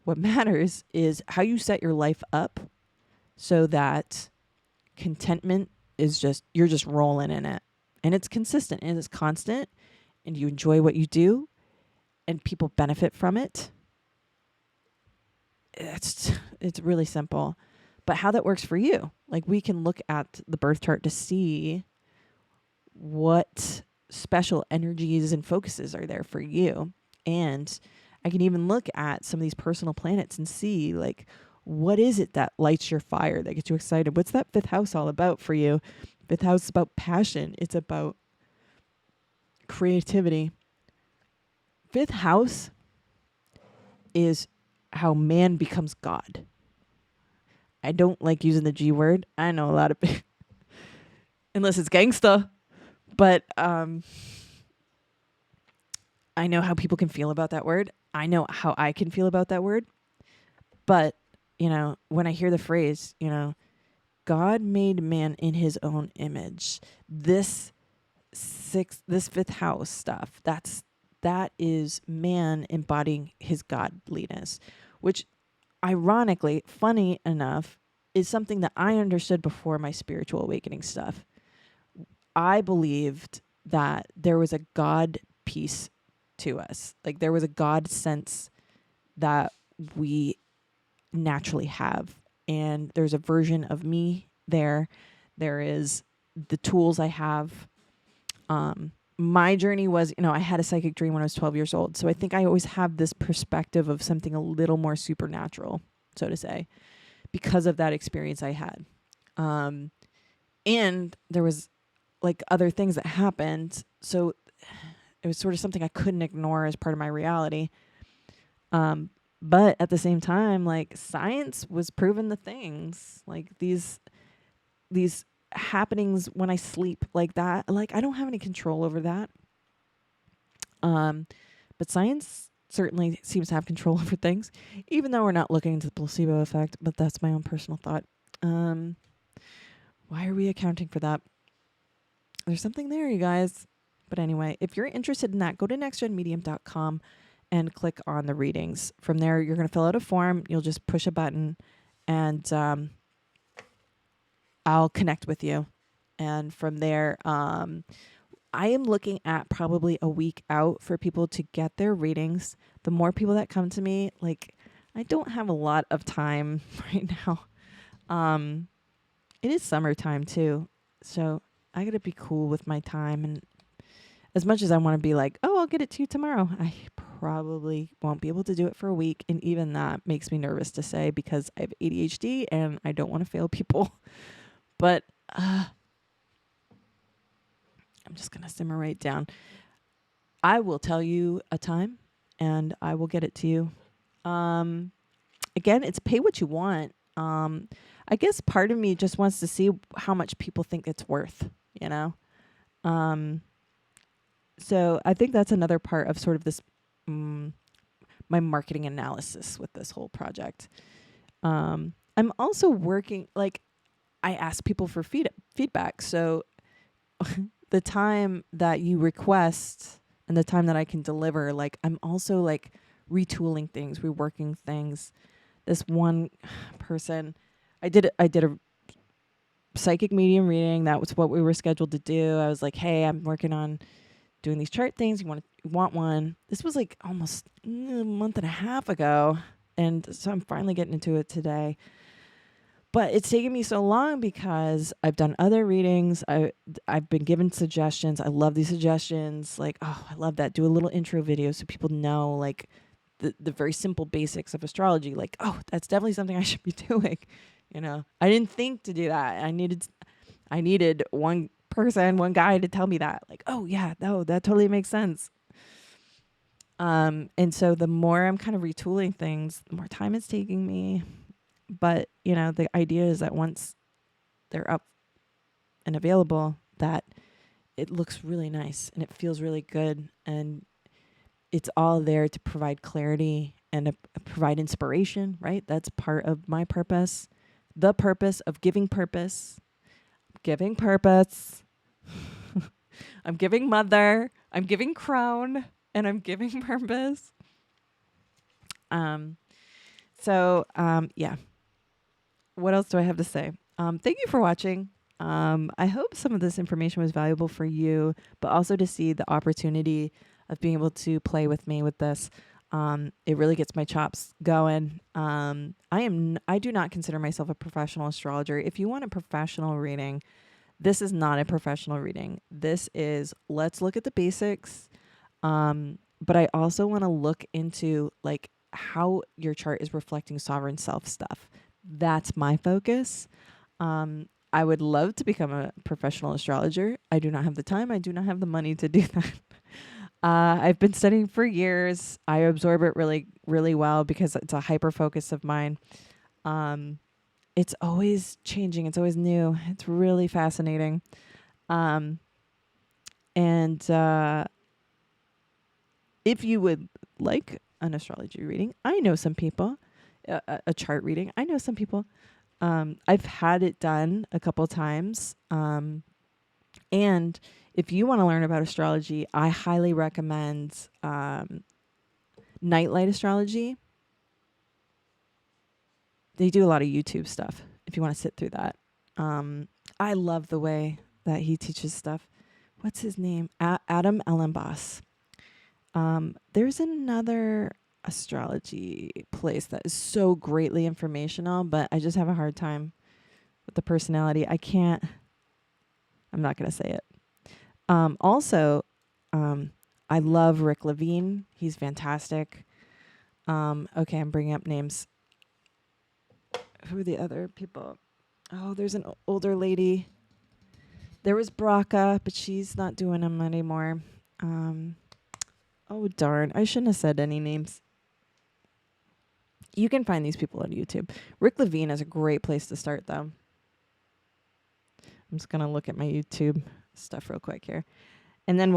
Speaker 1: What matters is how you set your life up so that contentment is you're just rolling in it. And it's consistent and it's constant, and you enjoy what you do and people benefit from it. It's really simple. But how that works for you, like we can look at the birth chart to see what special energies and focuses are there for you. And I can even look at some of these personal planets and see like, what is it that lights your fire, that gets you excited? What's that fifth house all about for you? Fifth house is about passion. It's about creativity. Fifth house is how man becomes God. I don't like using the G word. I know a lot of unless it's gangsta. But I know how people can feel about that word. I know how I can feel about that word. But, you know, when I hear the phrase, you know, God made man in his own image. This fifth house stuff, that is man embodying his godliness, which ironically, funny enough, is something that I understood before my spiritual awakening stuff. I believed that there was a God piece to us. Like there was a God sense that we naturally have. And there's a version of me there. There is the tools I have. My journey was, you know, I had a psychic dream when I was 12 years old. So I think I always have this perspective of something a little more supernatural, so to say, because of that experience I had. And there was like other things that happened. So it was sort of something I couldn't ignore as part of my reality. But at the same time, like science was proving the things, like these happenings when I sleep like that. Like I don't have any control over that. But science certainly seems to have control over things, even though we're not looking into the placebo effect, but that's my own personal thought. Why are we accounting for that? There's something there, you guys. But anyway, if you're interested in that, go to nextgenmedium.com and click on the readings. From there, you're going to fill out a form. You'll just push a button and I'll connect with you. And from there, I am looking at probably a week out for people to get their readings. The more people that come to me, like I don't have a lot of time right now. It is summertime too, so I gotta be cool with my time. And as much as I want to be like, oh, I'll get it to you tomorrow, I probably won't be able to do it for a week. And even that makes me nervous to say because I have ADHD and I don't want to fail people. But I'm just going to simmer right down. I will tell you a time and I will get it to you. Again, it's pay what you want. I guess part of me just wants to see how much people think it's worth, you know? So I think that's another part of sort of this, my marketing analysis with this whole project. I'm also working, like, I ask people for feedback. So the time that you request and the time that I can deliver, like, I'm also like retooling things, reworking things. This one person, I did a psychic medium reading. That was what we were scheduled to do. I was like, hey, I'm working on doing these chart things. You want one? This was like almost a month and a half ago. And so I'm finally getting into it today. But it's taken me so long because I've done other readings. I've been given suggestions. I love these suggestions. Like, oh, I love that. Do a little intro video so people know, like, the very simple basics of astrology. Like, oh, that's definitely something I should be doing. You know, I didn't think to do that. I needed one person, one guy to tell me that. Like, oh yeah, no, that totally makes sense. And so the more I'm kind of retooling things, the more time it's taking me. But, you know, the idea is that once they're up and available, that it looks really nice and it feels really good. And it's all there to provide clarity and provide inspiration, right? That's part of my purpose. The purpose of giving purpose. Giving purpose. I'm giving mother. I'm giving crown. And I'm giving purpose. Yeah. What else do I have to say? Thank you for watching. I hope some of this information was valuable for you, but also to see the opportunity of being able to play with me with this. It really gets my chops going. I do not consider myself a professional astrologer. If you want a professional reading, this is not a professional reading. This is, let's look at the basics. But I also want to look into, like, how your chart is reflecting sovereign self stuff. That's my focus. I would love to become a professional astrologer. I do not have the time. I do not have the money to do that. I've been studying for years. I absorb it really, really well because it's a hyper focus of mine. It's always changing. It's always new. It's really fascinating. If you would like an astrology reading, I know some people, a chart reading. I know some people. I've had it done a couple times. And if you want to learn about astrology, I highly recommend Nightlight Astrology. They do a lot of YouTube stuff if you want to sit through that. I love the way that he teaches stuff. What's his name? Adam Ellenboss. There's another astrology place that is so greatly informational, but I just have a hard time with the personality. I'm not going to say it. Also, I love Rick Levine. He's fantastic. Okay, I'm bringing up names. Who are the other people? Oh, there's an older lady. There was Braca, but she's not doing them anymore. Oh, darn. I shouldn't have said any names. You can find these people on YouTube. Rick Levine is a great place to start, though. I'm just going to look at my YouTube stuff real quick here. And then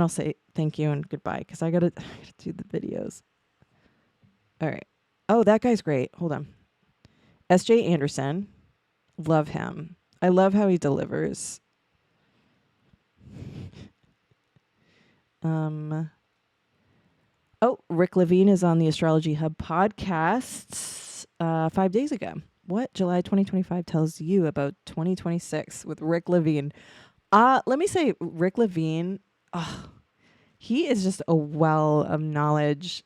Speaker 1: I'll say thank you and goodbye because I gotta do the videos. All right. Oh, that guy's great. Hold on. S.J. Anderson. Love him. I love how he delivers. Oh, Rick Levine is on the Astrology Hub podcast 5 days ago. What July 2025 tells you about 2026 with Rick Levine. Let me say Rick Levine, he is just a well of knowledge.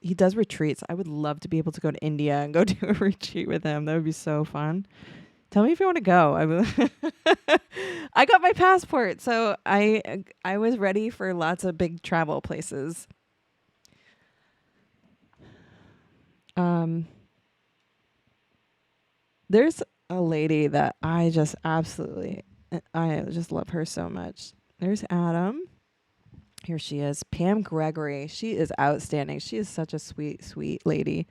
Speaker 1: He does retreats. I would love to be able to go to India and go do a retreat with him. That would be so fun. Tell me if you want to go. I got my passport, so I was ready for lots of big travel places. There's a lady that I just love her so much. There's Adam. Here she is, Pam Gregory. She is outstanding. She is such a sweet, sweet lady.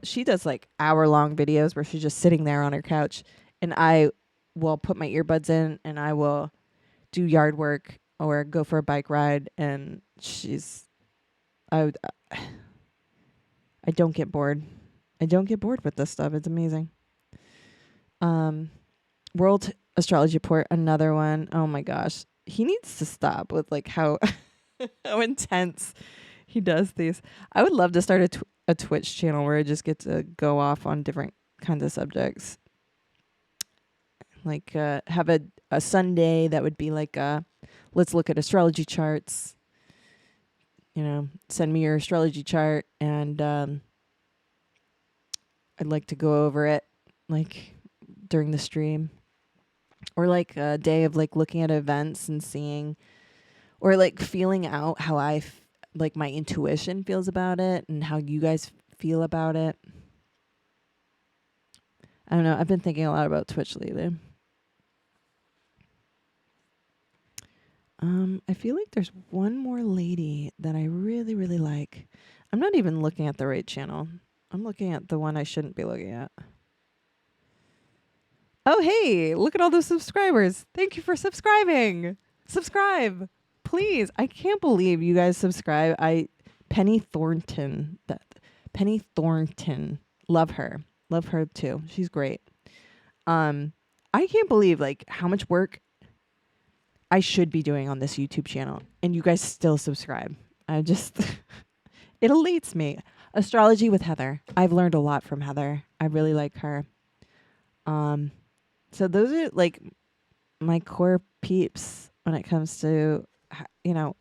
Speaker 1: She does like hour-long videos where she's just sitting there on her couch, and I will put my earbuds in and I will do yard work or go for a bike ride, and I don't get bored. I don't get bored with this stuff. It's amazing. World Astrology Report, another one. Oh my gosh. He needs to stop with like how intense he does these. I would love to start a Twitch channel where I just get to go off on different kinds of subjects. Like have a Sunday that would be like let's look at astrology charts. Send me your astrology chart, and I'd like to go over it like during the stream. Or like a day of like looking at events and seeing, or like feeling out how like my intuition feels about it and how you guys feel about it. I don't know. I've been thinking a lot about Twitch lately. I feel like there's one more lady that I really, really like. I'm not even looking at the right channel. I'm looking at the one I shouldn't be looking at. Oh, hey, look at all those subscribers. Thank you for subscribing. Subscribe, please. I can't believe you guys subscribe. Penny Thornton. Love her. Love her too. She's great. I can't believe like how much work I should be doing on this YouTube channel, and you guys still subscribe. It elates me. Astrology with Heather. I've learned a lot from Heather. I really like her. So those are like my core peeps when it comes to,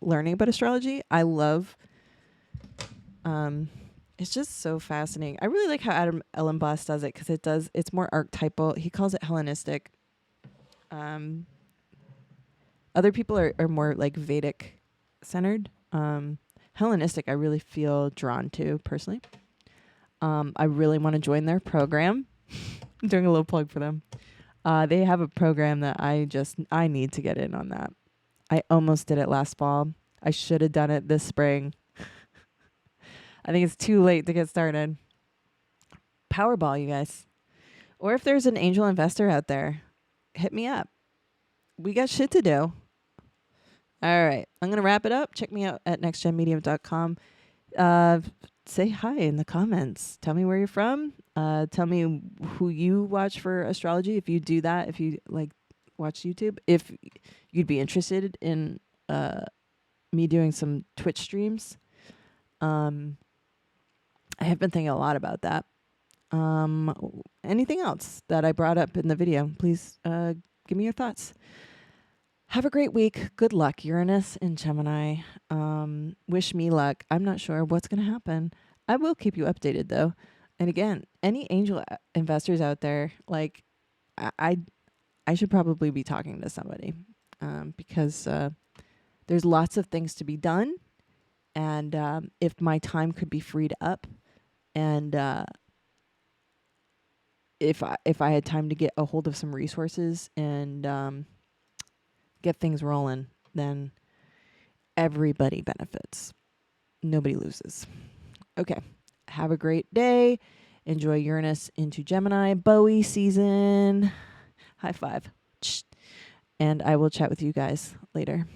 Speaker 1: learning about astrology. I love, it's just so fascinating. I really like how Adam Ellenboss does it because it's more archetypal. He calls it Hellenistic. Other people are more like Vedic centered. Hellenistic, I really feel drawn to personally. I really want to join their program. I'm doing a little plug for them. They have a program that I need to get in on that. I almost did it last fall. I should have done it this spring. I think it's too late to get started. Powerball, you guys. Or if there's an angel investor out there, hit me up. We got shit to do. All right. I'm going to wrap it up. Check me out at nextgenmedium.com. Say hi in the comments. Tell me where you're from. Tell me who you watch for astrology. If you do that, if you like watch YouTube, if you'd be interested in me doing some Twitch streams. I have been thinking a lot about that. Anything else that I brought up in the video, please give me your thoughts. Have a great week. Good luck, Uranus and Gemini. Wish me luck. I'm not sure what's going to happen. I will keep you updated, though. And again, any angel investors out there, like, I should probably be talking to somebody because there's lots of things to be done. And if my time could be freed up and if I had time to get a hold of some resources and get things rolling, then everybody benefits. Nobody loses. Okay. Have a great day. Enjoy Uranus into Gemini Bowie season. High five. And I will chat with you guys later.